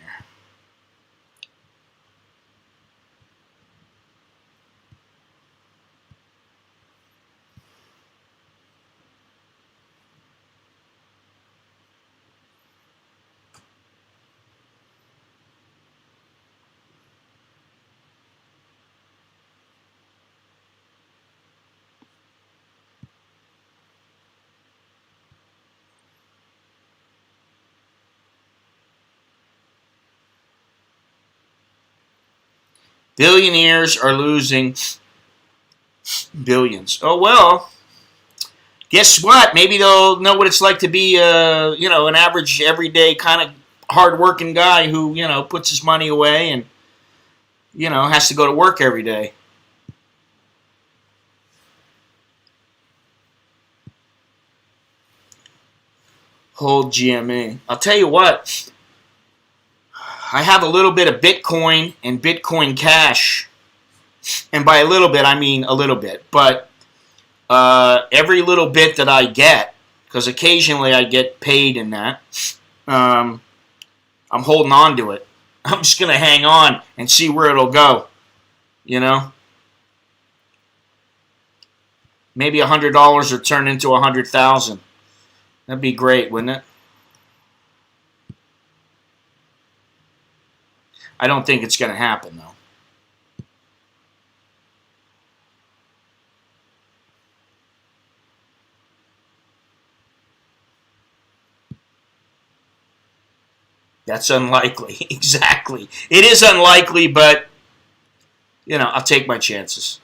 Billionaires are losing billions. Oh, well, guess what? Maybe they'll know what it's like to be, an average, everyday kind of hard-working guy who, puts his money away and, has to go to work every day. Hold GME. I'll tell you what. I have a little bit of Bitcoin and Bitcoin Cash. And by a little bit, I mean a little bit. But every little bit that I get, because occasionally I get paid in that, I'm holding on to it. I'm just going to hang on and see where it'll go. Maybe $100 will turn into $100,000. That'd be great, wouldn't it? I don't think it's going to happen, though. That's unlikely. Exactly. It is unlikely, but, I'll take my chances.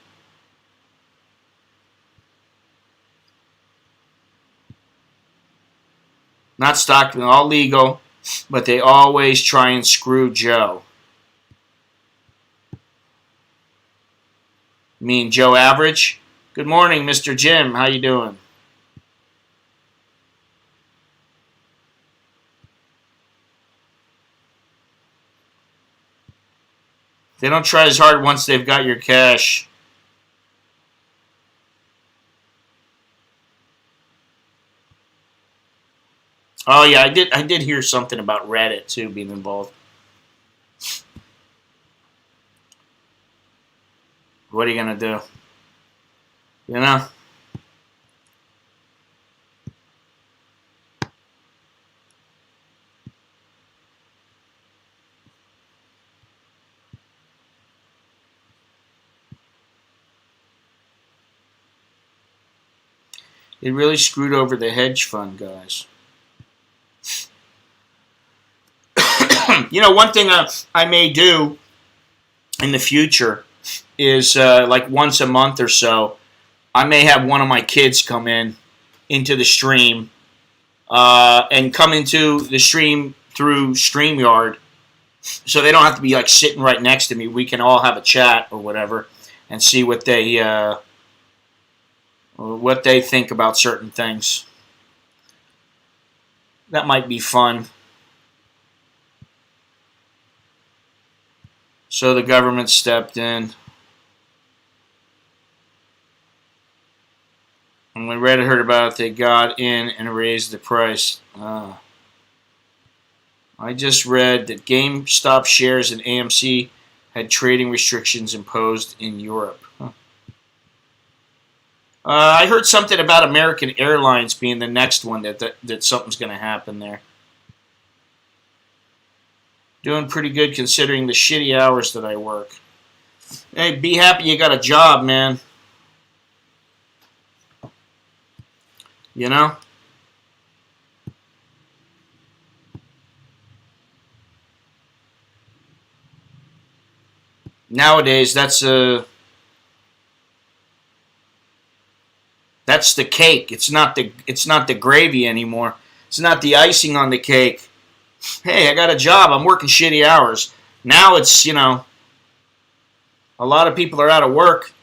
Not Stockton, all legal, but they always try and screw Joe. Mean Joe Average? Good morning, Mr. Jim. How you doing? They don't try as hard once they've got your cash. Oh yeah, I did hear something about Reddit too being involved. What are you gonna do? It really screwed over the hedge fund guys. One thing I may do in the future is like once a month or so, I may have one of my kids come into the stream and come into the stream through StreamYard, so they don't have to be like sitting right next to me. We can all have a chat or whatever and see what they think about certain things. That might be fun. So the government stepped in. And when Reddit heard about it, they got in and raised the price. I just read that GameStop shares in AMC had trading restrictions imposed in Europe. I heard something about American Airlines being the next one that something's going to happen there. Doing pretty good considering the shitty hours that I work. Hey, be happy you got a job, man. You know? Nowadays, that's the cake. It's not the gravy anymore. It's not the icing on the cake. Hey, I got a job. I'm working shitty hours. Now it's, a lot of people are out of work.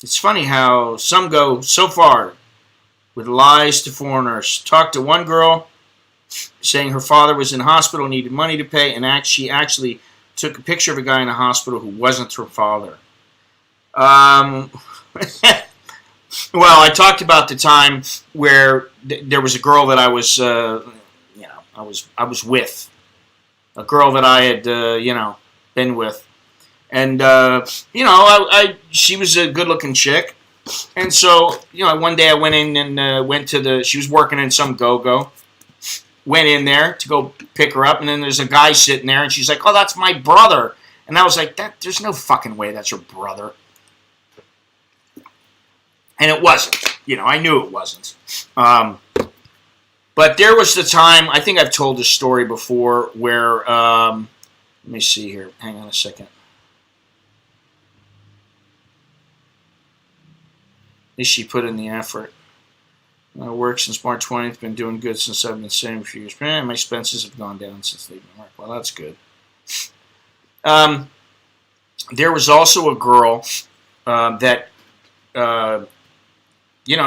It's funny how some go so far with lies to foreigners. Talked to one girl saying her father was in hospital, needed money to pay, and she actually took a picture of a guy in the hospital who wasn't her father. Well, I talked about the time where there was a girl that I was, I was with, a girl that I had, been with, and she was a good-looking chick, and so one day I went in and she was working in some go-go, went in there to go pick her up, and then there's a guy sitting there, and she's like, "Oh, that's my brother," and I was like, "There's no fucking way that's your brother." And it wasn't. I knew it wasn't. But there was the time, I think I've told this story before, where, let me see here. Hang on a second. At least she put in the effort. I worked since March 20th, been doing good since I've been saving for years. Man, my expenses have gone down since leaving work. Well, that's good. There was also a girl that...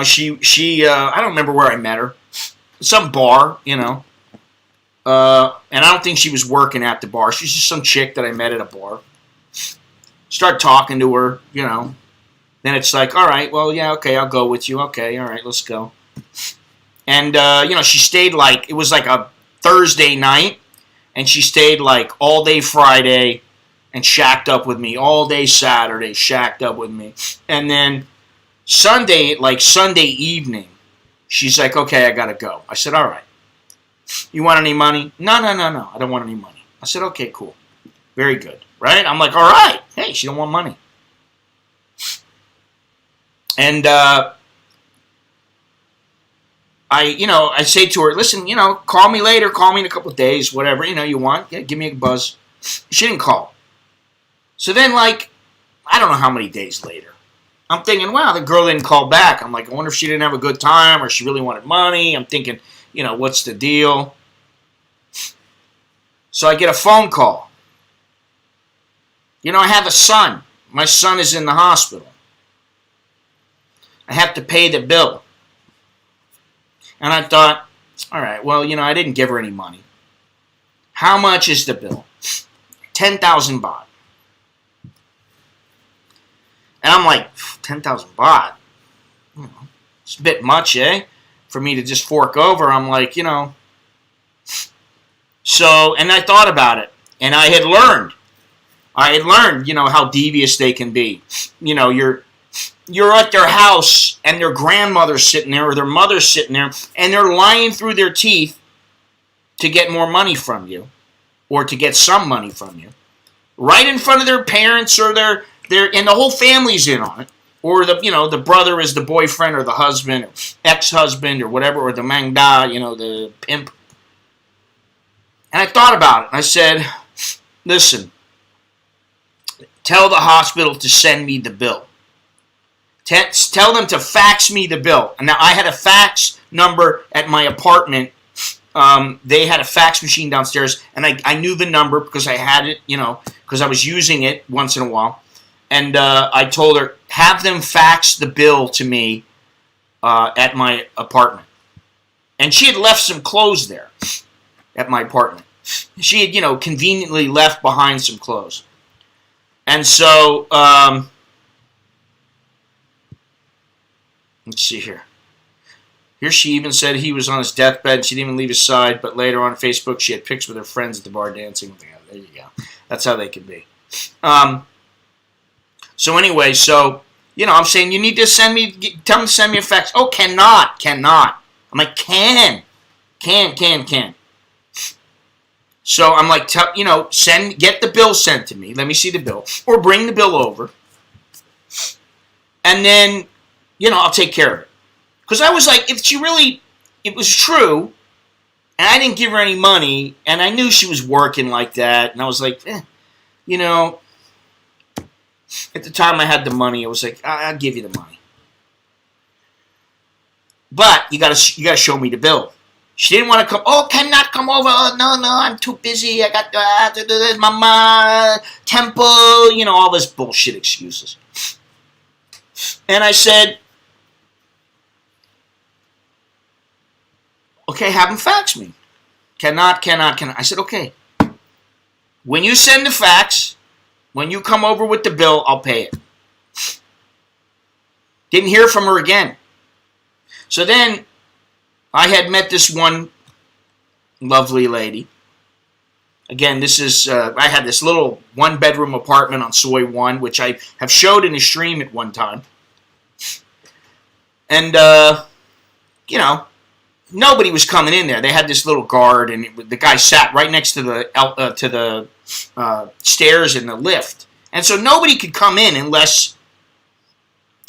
she I don't remember where I met her. Some bar, and I don't think she was working at the bar. She's just some chick that I met at a bar. Start talking to her, Then it's like, all right, well, yeah, okay, I'll go with you. Okay, all right, let's go. And, she stayed it was like a Thursday night, and she stayed all day Friday and shacked up with me. All day Saturday, shacked up with me. And then Sunday evening, she's like, okay, I gotta go. I said, all right. You want any money? No, I don't want any money. I said, okay, cool. Very good, right? I'm like, all right. Hey, she don't want money. And I say to her, listen, call me later, call me in a couple of days, whatever, you want. Yeah, give me a buzz. She didn't call. So then, I don't know how many days later, I'm thinking, wow, the girl didn't call back. I'm like, I wonder if she didn't have a good time or she really wanted money. I'm thinking, what's the deal? So I get a phone call. I have a son. My son is in the hospital. I have to pay the bill. And I thought, all right, well, I didn't give her any money. How much is the bill? 10,000 baht. And I'm like, 10,000 baht? It's a bit much, eh? For me to just fork over. I'm like, So, and I thought about it. And I had learned, how devious they can be. You're at their house and their grandmother's sitting there or their mother's sitting there and they're lying through their teeth to get more money from you or to get some money from you. Right in front of their parents or their and the whole family's in on it. Or the brother is the boyfriend or the husband or ex-husband or whatever, or the mangda, the pimp. And I thought about it. And I said, listen, tell the hospital to send me the bill. Tell them to fax me the bill. And now I had a fax number at my apartment. They had a fax machine downstairs, and I knew the number because I had it, because I was using it once in a while. And I told her, have them fax the bill to me at my apartment. And she had left some clothes there at my apartment. She had, conveniently left behind some clothes. And so, let's see here. Here she even said he was on his deathbed. She didn't even leave his side. But later on Facebook, she had pics with her friends at the bar dancing. There you go. That's how they can be. So anyway, I'm saying you need to tell them to send me a fax. Oh, cannot. I'm like, can. So I'm like, get the bill sent to me. Let me see the bill. Or bring the bill over. And then, I'll take care of it. Because I was like, if it was true, and I didn't give her any money, and I knew she was working like that, and I was like, at the time I had the money, I was like, I'll give you the money. But you gotta show me the bill. She didn't want to come. Oh, cannot come over. Oh, no, I'm too busy. I got mama, temple, all this bullshit excuses. And I said, okay, have them fax me. Cannot. I said, okay. When you send the fax, when you come over with the bill, I'll pay it. Didn't hear from her again. So then I had met this one lovely lady. Again, this is, I had this little one-bedroom apartment on Soy 1, which I have showed in a stream at one time. And, nobody was coming in there. They had this little guard, and the guy sat right next to the stairs in the lift. And so nobody could come in unless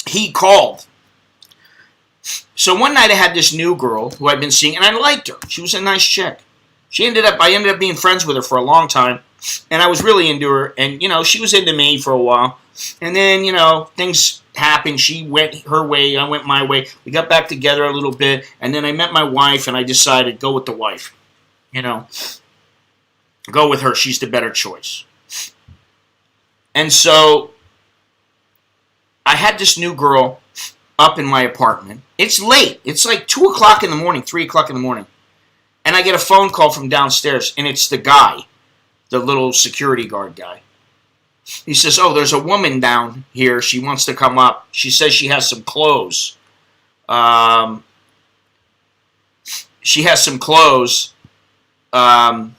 he called. So one night I had this new girl who I'd been seeing, and I liked her. She was a nice chick. I ended up being friends with her for a long time, and I was really into her, and, she was into me for a while. And then, things happened. She went her way, I went my way. We got back together a little bit, and then I met my wife, and I decided, go with the wife. Go with her. She's the better choice. And so I had this new girl up in my apartment. It's late. It's like 2 o'clock in the morning, 3 o'clock in the morning. And I get a phone call from downstairs, and it's the guy, the little security guard guy. He says, oh, there's a woman down here. She wants to come up. She says she has some clothes. She has some clothes in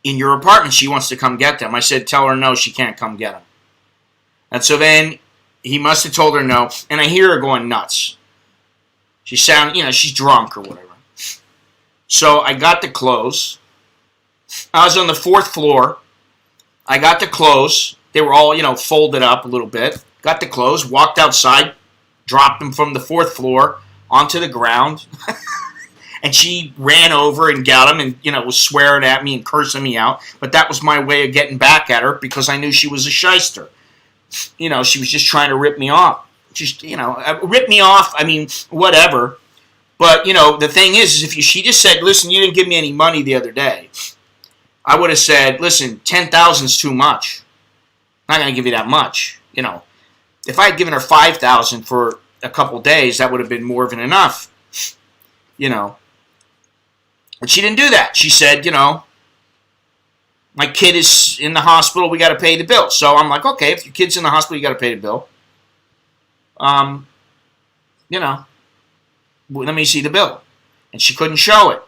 your apartment. She wants to come get them. I said, tell her no, she can't come get them. And so then he must have told her no, and I hear her going nuts. She she's drunk or whatever. So I got the clothes. I was on the 4th floor. I got the clothes. They were all, folded up a little bit. Got the clothes, walked outside, dropped them from the 4th floor onto the ground. And she ran over and got them and, was swearing at me and cursing me out. But that was my way of getting back at her because I knew she was a shyster. She was just trying to rip me off. Just, rip me off, whatever. But, the thing is if she just said, listen, you didn't give me any money the other day, I would have said, listen, 10,000 is too much. I'm not going to give you that much. If I had given her 5,000 for a couple days, that would have been more than enough. But she didn't do that. She said, my kid is in the hospital, we got to pay the bill. So I'm like, okay, if your kid's in the hospital, you got to pay the bill. Let me see the bill. And she couldn't show it.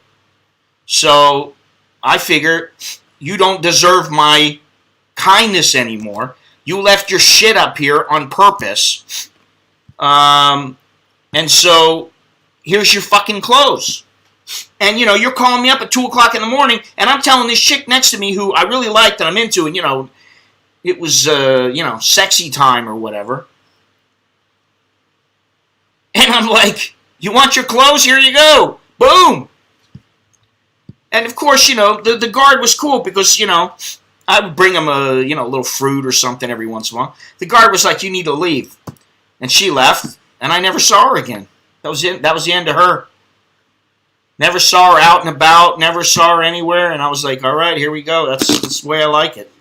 So I figured, you don't deserve my kindness anymore. You left your shit up here on purpose. And so, here's your fucking clothes. And, you're calling me up at 2 o'clock in the morning, and I'm telling this chick next to me who I really like that I'm into, and, it was, sexy time or whatever. And I'm like, you want your clothes? Here you go. Boom. And of course, the guard was cool because, I would bring him a little fruit or something every once in a while. The guard was like, you need to leave. And she left, and I never saw her again. That was it. That was the end of her. Never saw her out and about, never saw her anywhere, and I was like, all right, here we go. That's the way I like it.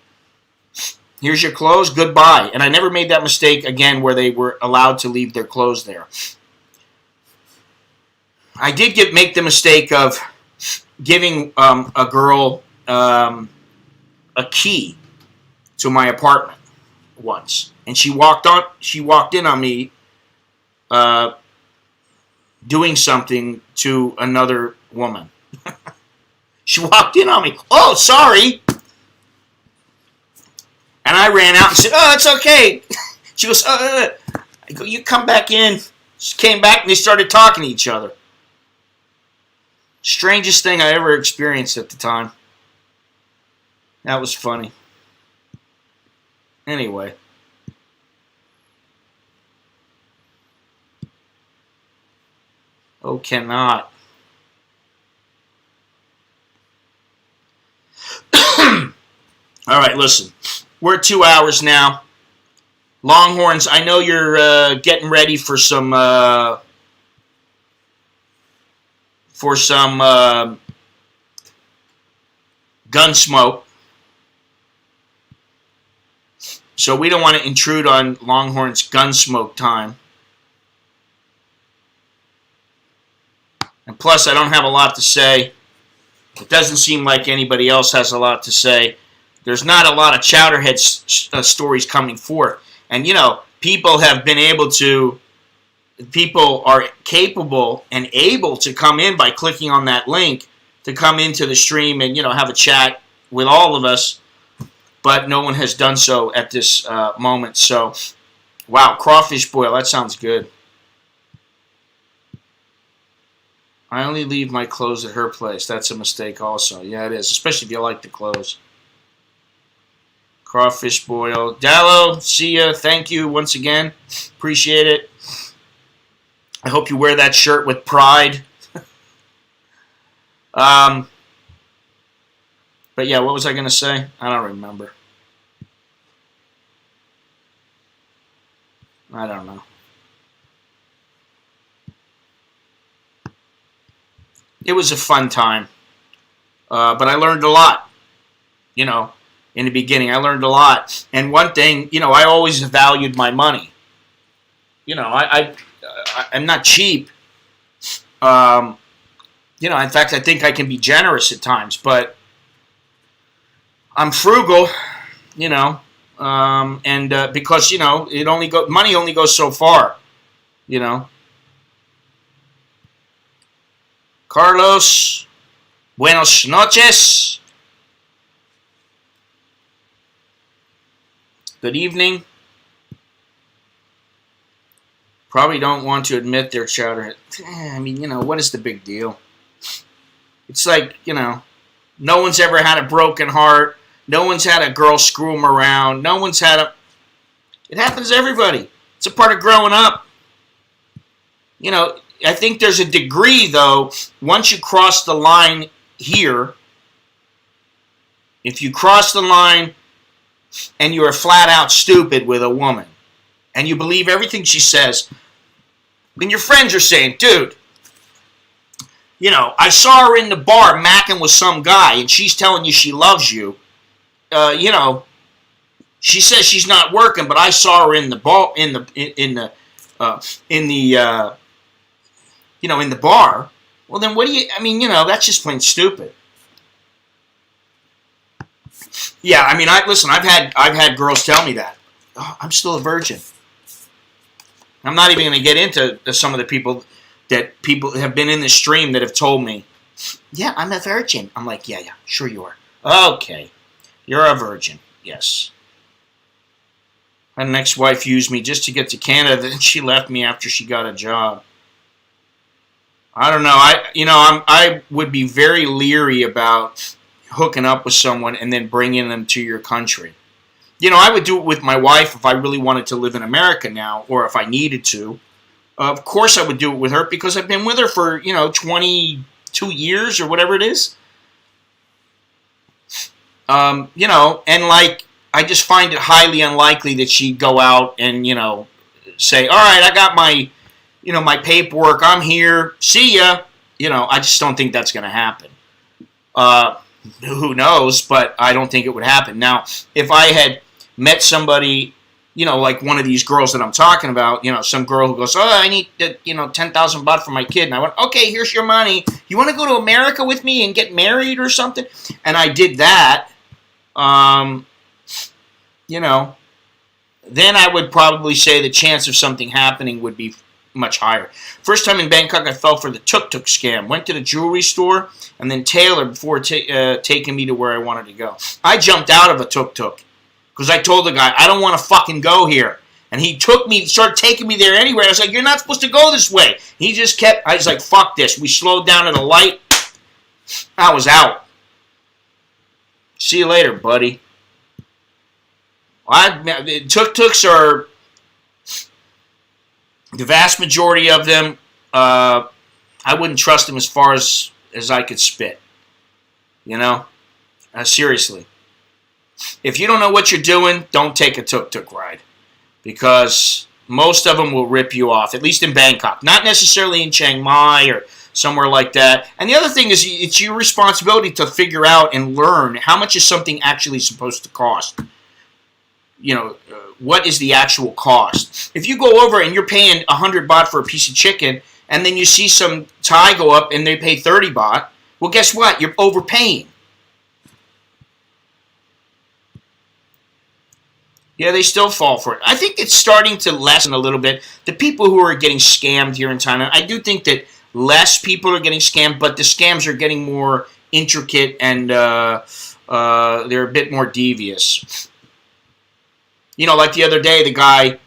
Here's your clothes, goodbye. And I never made that mistake again where they were allowed to leave their clothes there. I did make the mistake of giving a girl a key to my apartment once. And she walked in on me doing something to another woman. She walked in on me. Oh, sorry. And I ran out and said, oh, it's okay. She goes, I go, you come back in. She came back and they started talking to each other. Strangest thing I ever experienced at the time. That was funny. Anyway. Oh, cannot. All right, listen. We're at 2 hours now. Longhorns, I know you're getting ready for some gun smoke. So we don't want to intrude on Longhorns gun smoke time. And plus, I don't have a lot to say. It doesn't seem like anybody else has a lot to say. There's not a lot of Chowderhead stories coming forth. And, people have been able to, people are capable and able to come in by clicking on that link to come into the stream and, have a chat with all of us. But no one has done so at this moment. So, wow, crawfish boil, that sounds good. I only leave my clothes at her place. That's a mistake also. Yeah, it is, especially if you like the clothes. Crawfish boil. Dallo, see ya. Thank you once again. Appreciate it. I hope you wear that shirt with pride. But yeah, what was I going to say? I don't remember. I don't know. It was a fun time. But I learned a lot. In the beginning, I learned a lot. And one thing, I always valued my money. I'm not cheap. In fact, I think I can be generous at times, but I'm frugal, and because, money only goes so far, Carlos, buenos noches. Good evening. Probably don't want to admit they're Chowderhead. I mean, what is the big deal? It's like, no one's ever had a broken heart. No one's had a girl screw them around. No one's had a... It happens to everybody. It's a part of growing up. I think there's a degree, though, once you cross the line here, if you cross the line and you're flat out stupid with a woman, and you believe everything she says, then your friends are saying, dude, I saw her in the bar macking with some guy, and she's telling you she loves you. She says she's not working, but I saw her in the bar, in the bar. Well, then what do you? I mean, that's just plain stupid. Yeah, I mean, I've had girls tell me that. Oh, I'm still a virgin. I'm not even going to get into some of the people have been in the stream that have told me, yeah, I'm a virgin. I'm like, yeah, sure you are. Okay, you're a virgin. Yes. My ex-wife used me just to get to Canada, then she left me after she got a job. I don't know. I would be very leery about hooking up with someone and then bringing them to your country. I would do it with my wife if I really wanted to live in America now, or if I needed to. Of course I would do it with her because I've been with her for, 22 years or whatever it is. And like, I just find it highly unlikely that she'd go out and, say, all right, I got my, my paperwork, I'm here, see ya. I just don't think that's going to happen. Who knows, but I don't think it would happen. Now, if I had met somebody, like one of these girls that I'm talking about, some girl who goes, oh, I need, 10,000 baht for my kid. And I went, okay, here's your money. You want to go to America with me and get married or something? And I did that, then I would probably say the chance of something happening would be much higher. First time in Bangkok, I fell for the tuk-tuk scam. Went to the jewelry store and then Taylor before taking me to where I wanted to go. I jumped out of a tuk-tuk because I told the guy, I don't want to fucking go here. And he started taking me there anyway. I was like, you're not supposed to go this way. He just I was like, fuck this. We slowed down at a light. I was out. See you later, buddy. Tuk-tuks are, the vast majority of them, I wouldn't trust them as far as I could spit. Seriously. If you don't know what you're doing, don't take a tuk-tuk ride. Because most of them will rip you off, at least in Bangkok. Not necessarily in Chiang Mai or somewhere like that. And the other thing is, it's your responsibility to figure out and learn how much is something actually supposed to cost. What is the actual cost? If you go over and you're paying 100 baht for a piece of chicken, and then you see some Thai go up and they pay 30 baht, well, guess what? You're overpaying. Yeah, they still fall for it. I think it's starting to lessen a little bit. The people who are getting scammed here in Thailand, I do think that less people are getting scammed, but the scams are getting more intricate and they're a bit more devious. Like the other day, the guy,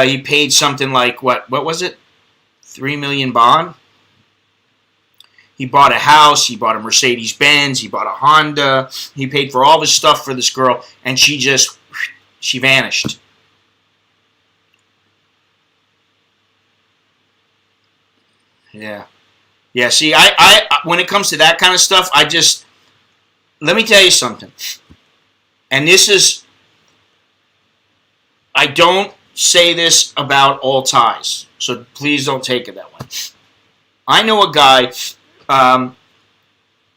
he paid something like, what was it? 3 million baht? He bought a house, he bought a Mercedes-Benz, he bought a Honda, he paid for all of his stuff for this girl, and she vanished. Yeah. Yeah, see, I when it comes to that kind of stuff, let me tell you something. And this is, I don't say this about all Thais, so please don't take it that way. I know a guy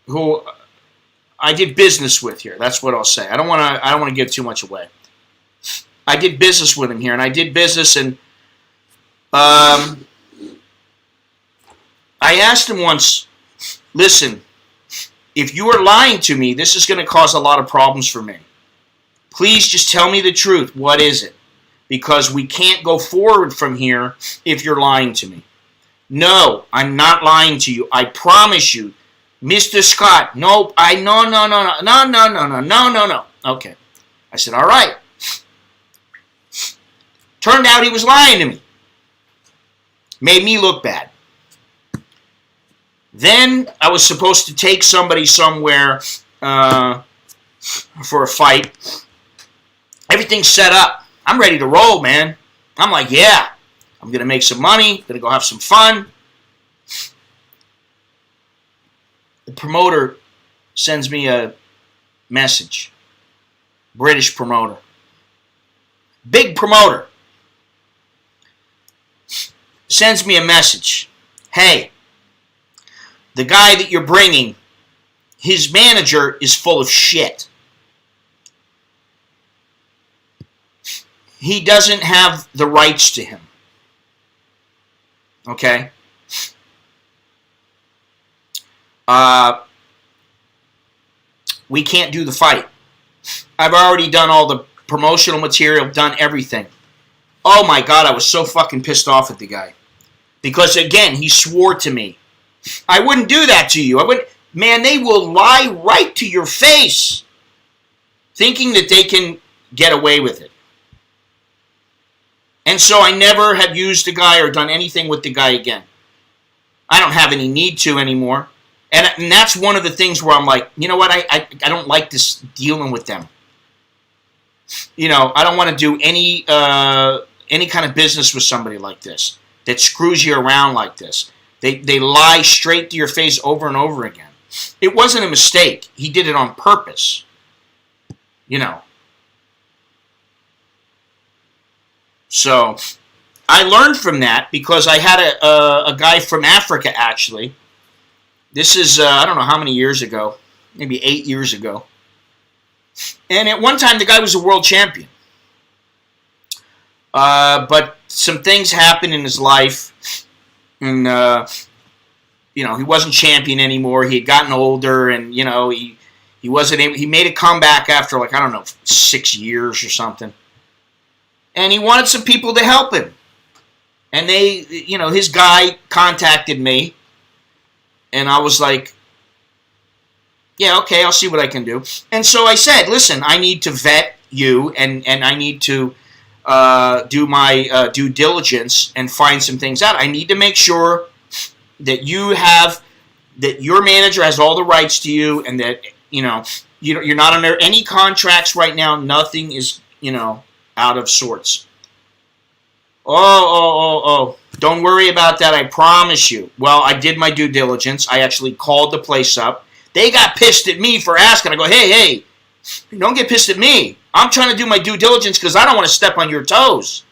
who I did business with here. That's what I'll say. I don't want to give too much away. I did business with him here, and I did business, and I asked him once, listen, if you are lying to me, this is going to cause a lot of problems for me. Please just tell me the truth. What is it? Because we can't go forward from here if you're lying to me. No, I'm not lying to you. I promise you. Mr. Scott, no. Okay. I said, all right. Turned out he was lying to me. Made me look bad. Then I was supposed to take somebody somewhere for a fight. Everything's set up. I'm ready to roll, man. I'm like, yeah, I'm going to make some money, going to go have some fun. The promoter sends me a message. British promoter. Big promoter. Sends me a message. Hey, the guy that you're bringing, his manager is full of shit. He doesn't have the rights to him. Okay? We can't do the fight. I've already done all the promotional material, done everything. Oh my God, I was so fucking pissed off at the guy. Because again, he swore to me. I wouldn't do that to you. Man, they will lie right to your face, thinking that they can get away with it. And so I never have used the guy or done anything with the guy again. I don't have any need to anymore. And that's one of the things where I'm like, you know what, I don't like this dealing with them. I don't want to do any kind of business with somebody like this that screws you around like this. They lie straight to your face over and over again. It wasn't a mistake. He did it on purpose. So I learned from that because I had a guy from Africa, actually. This is, I don't know how many years ago, maybe 8 years ago. And at one time, the guy was a world champion. But some things happened in his life, and, he wasn't champion anymore. He had gotten older, and, he wasn't able, he made a comeback after, 6 years or something. And he wanted some people to help him. And they, his guy contacted me. And I was like, yeah, okay, I'll see what I can do. And so I said, listen, I need to vet you, and I need to do my due diligence and find some things out. I need to make sure that that your manager has all the rights to you, and that, you're not under any contracts right now. Nothing is, out of sorts. Oh. Don't worry about that, I promise you. Well, I did my due diligence. I actually called the place up. They got pissed at me for asking. I go, hey, don't get pissed at me. I'm trying to do my due diligence because I don't want to step on your toes.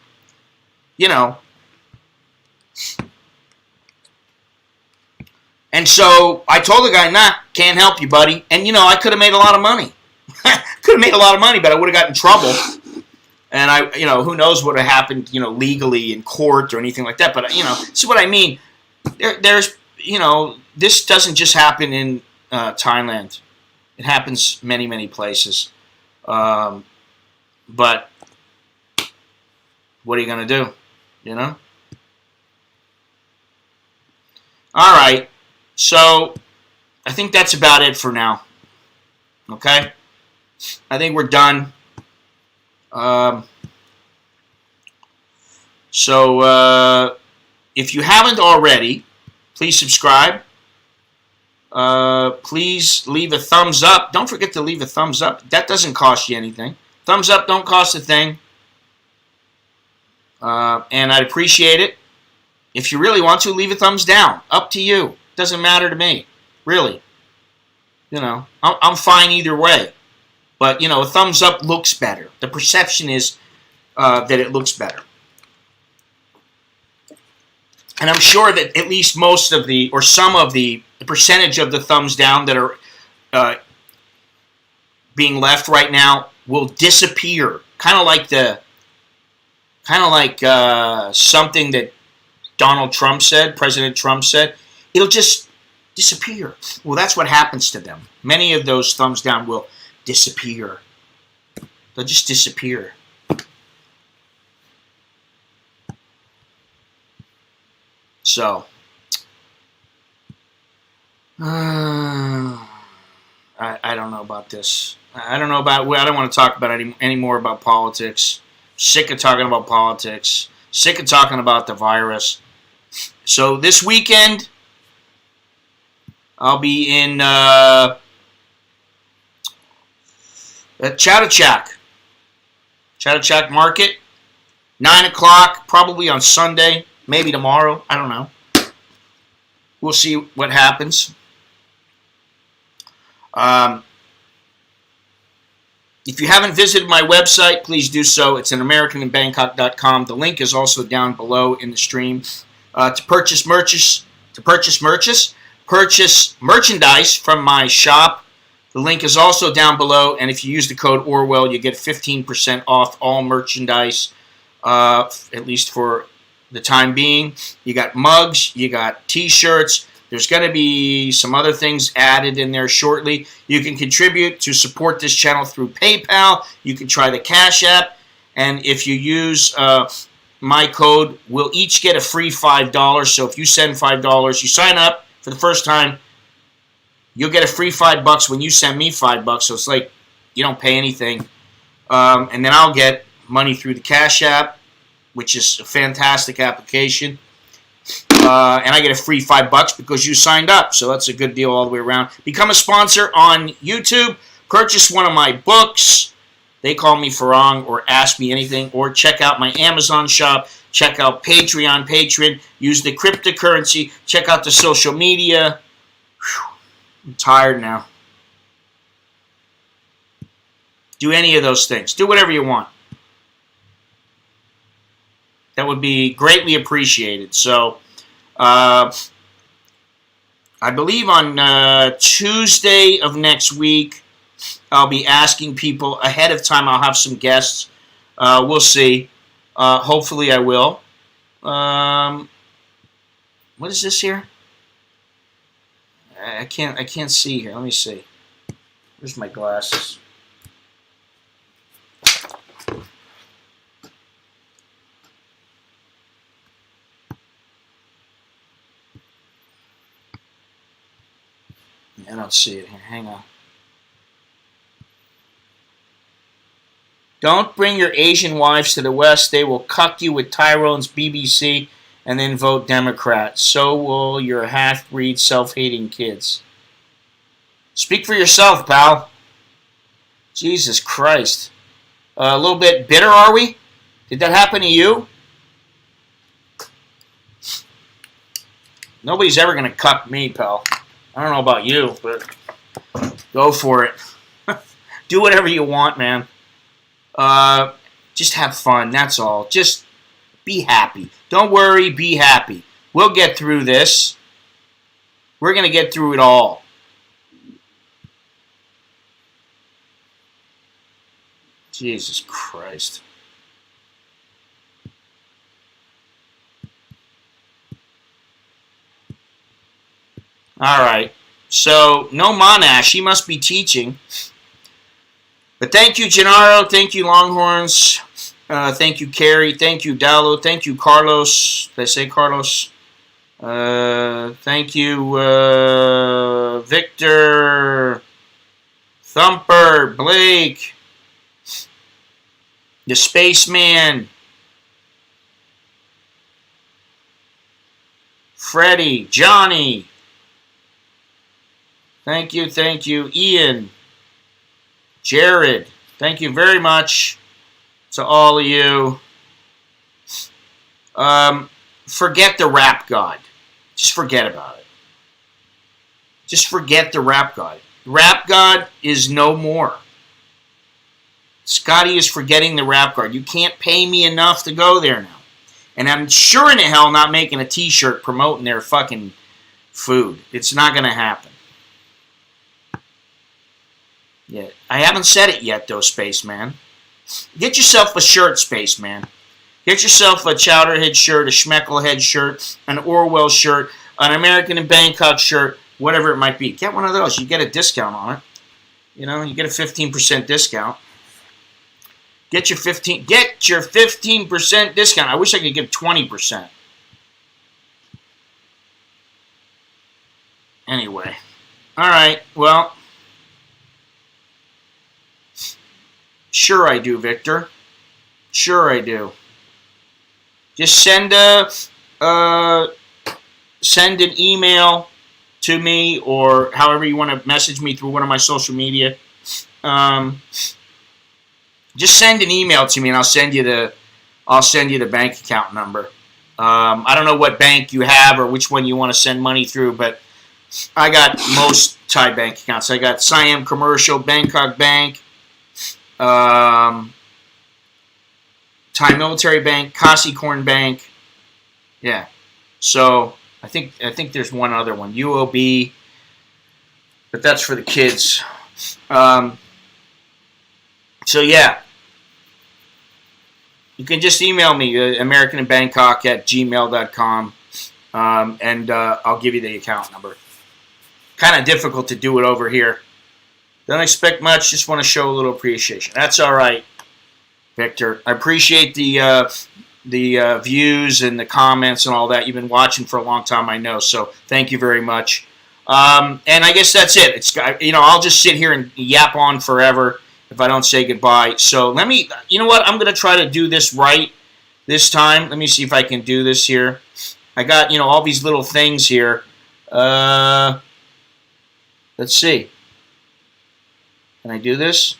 And so I told the guy, nah, can't help you, buddy. And, I could have made a lot of money. But I would have gotten in trouble. And who knows what would have happened, legally in court or anything like that. But, this is what I mean. There's, this doesn't just happen in Thailand. It happens many, many places. But what are you going to do, All right. So I think that's about it for now. Okay? I think we're done. So if you haven't already, please subscribe. Please leave a thumbs up. Don't forget to leave a thumbs up. That doesn't cost you anything. Thumbs up don't cost a thing. And I'd appreciate it. If you really want to, leave a thumbs down. Up to you. Doesn't matter to me. Really. I'm fine either way. But, a thumbs up looks better. The perception is that it looks better. And I'm sure that at least most of some of the percentage of the thumbs down that are being left right now will disappear. Kind of like something that President Trump said. It'll just disappear. Well, that's what happens to them. Many of those thumbs down will disappear. They'll just disappear. So, I don't know about this. I don't want to talk about any more about politics. Sick of talking about politics. Sick of talking about the virus. So this weekend, I'll be in at Chowderhead Market, 9 o'clock, probably on Sunday, maybe tomorrow. I don't know. We'll see what happens. If you haven't visited my website, please do so. It's at americaninbangkok.com. The link is also down below in the stream. To purchase merchandise from my shop. The link is also down below, and if you use the code Orwell, you get 15% off all merchandise, at least for the time being. You got mugs, you got t-shirts. There's going to be some other things added in there shortly. You can contribute to support this channel through PayPal. You can try the Cash App, and if you use my code, we'll each get a free $5. So if you send $5, you sign up for the first time, you'll get a free $5 when you send me $5. So it's like you don't pay anything. And then I'll get money through the Cash App, which is a fantastic application. And I get a free $5 because you signed up. So that's a good deal all the way around. Become a sponsor on YouTube. Purchase one of my books. They call me Farang or ask me anything, or check out my Amazon shop, check out Patreon, use the cryptocurrency, check out the social media. Whew, I'm tired now. Do any of those things. Do whatever you want. That would be greatly appreciated. So, I believe on Tuesday of next week, I'll be asking people ahead of time. I'll have some guests. We'll see. Hopefully, I will. What is this here? I can't see here. Let me see. Where's my glasses? I don't see it here. Hang on. Don't bring your Asian wives to the West. They will cuck you with Tyrone's BBC and then vote Democrat. So will your half-breed, self-hating kids. Speak for yourself, pal. Jesus Christ. A little bit bitter, are we? Did that happen to you? Nobody's ever going to cuck me, pal. I don't know about you, but go for it. Do whatever you want, man. Just have fun, that's all. Just be happy. Don't worry, be happy. We'll get through this. We're going to get through it all. Jesus Christ. All right. So, no Monash. He must be teaching. But thank you, Gennaro. Thank you, Longhorns. Thank you, Carrie. Thank you, Dallo. Thank you, Carlos. Did I say Carlos? Thank you, Victor. Thumper. Blake. The Spaceman. Freddie. Johnny. Thank you, Ian. Jared, thank you very much to all of you. Forget the rap god. Just forget about it. Just forget the rap god. Rap god is no more. Scotty is forgetting the rap god. You can't pay me enough to go there now. And I'm sure in the hell not making a t-shirt promoting their fucking food. It's not going to happen. Yeah, I haven't said it yet, though, Spaceman. Get yourself a shirt, Spaceman. Get yourself a Chowderhead shirt, a Schmecklehead shirt, an Orwell shirt, an American in Bangkok shirt, whatever it might be. Get one of those. You get a discount on it. You know, you get a 15% discount. Get your 15% discount. I wish I could give 20%. Anyway. All right. Well, sure I do, Victor. Sure I do. Just send an email to me, or however you want to message me through one of my social media. Just send an email to me, and I'll send you the bank account number. I don't know what bank you have or which one you want to send money through, but I got most Thai bank accounts. I got Siam Commercial, Bangkok Bank, Thai Military Bank, Kasikorn Bank. Yeah. So I think there's one other one, UOB, but that's for the kids. So yeah. You can just email me, americaninbangkok@gmail.com, and I'll give you the account number. Kind of difficult to do it over here. Don't expect much, just want to show a little appreciation. That's all right, Victor. I appreciate the views and the comments and all that. You've been watching for a long time, I know, so thank you very much. And I guess that's it. It's, I'll just sit here and yap on forever if I don't say goodbye. So let me, you know what? I'm going to try to do this right this time. Let me see if I can do this here. I got, all these little things here. Let's see. Can I do this?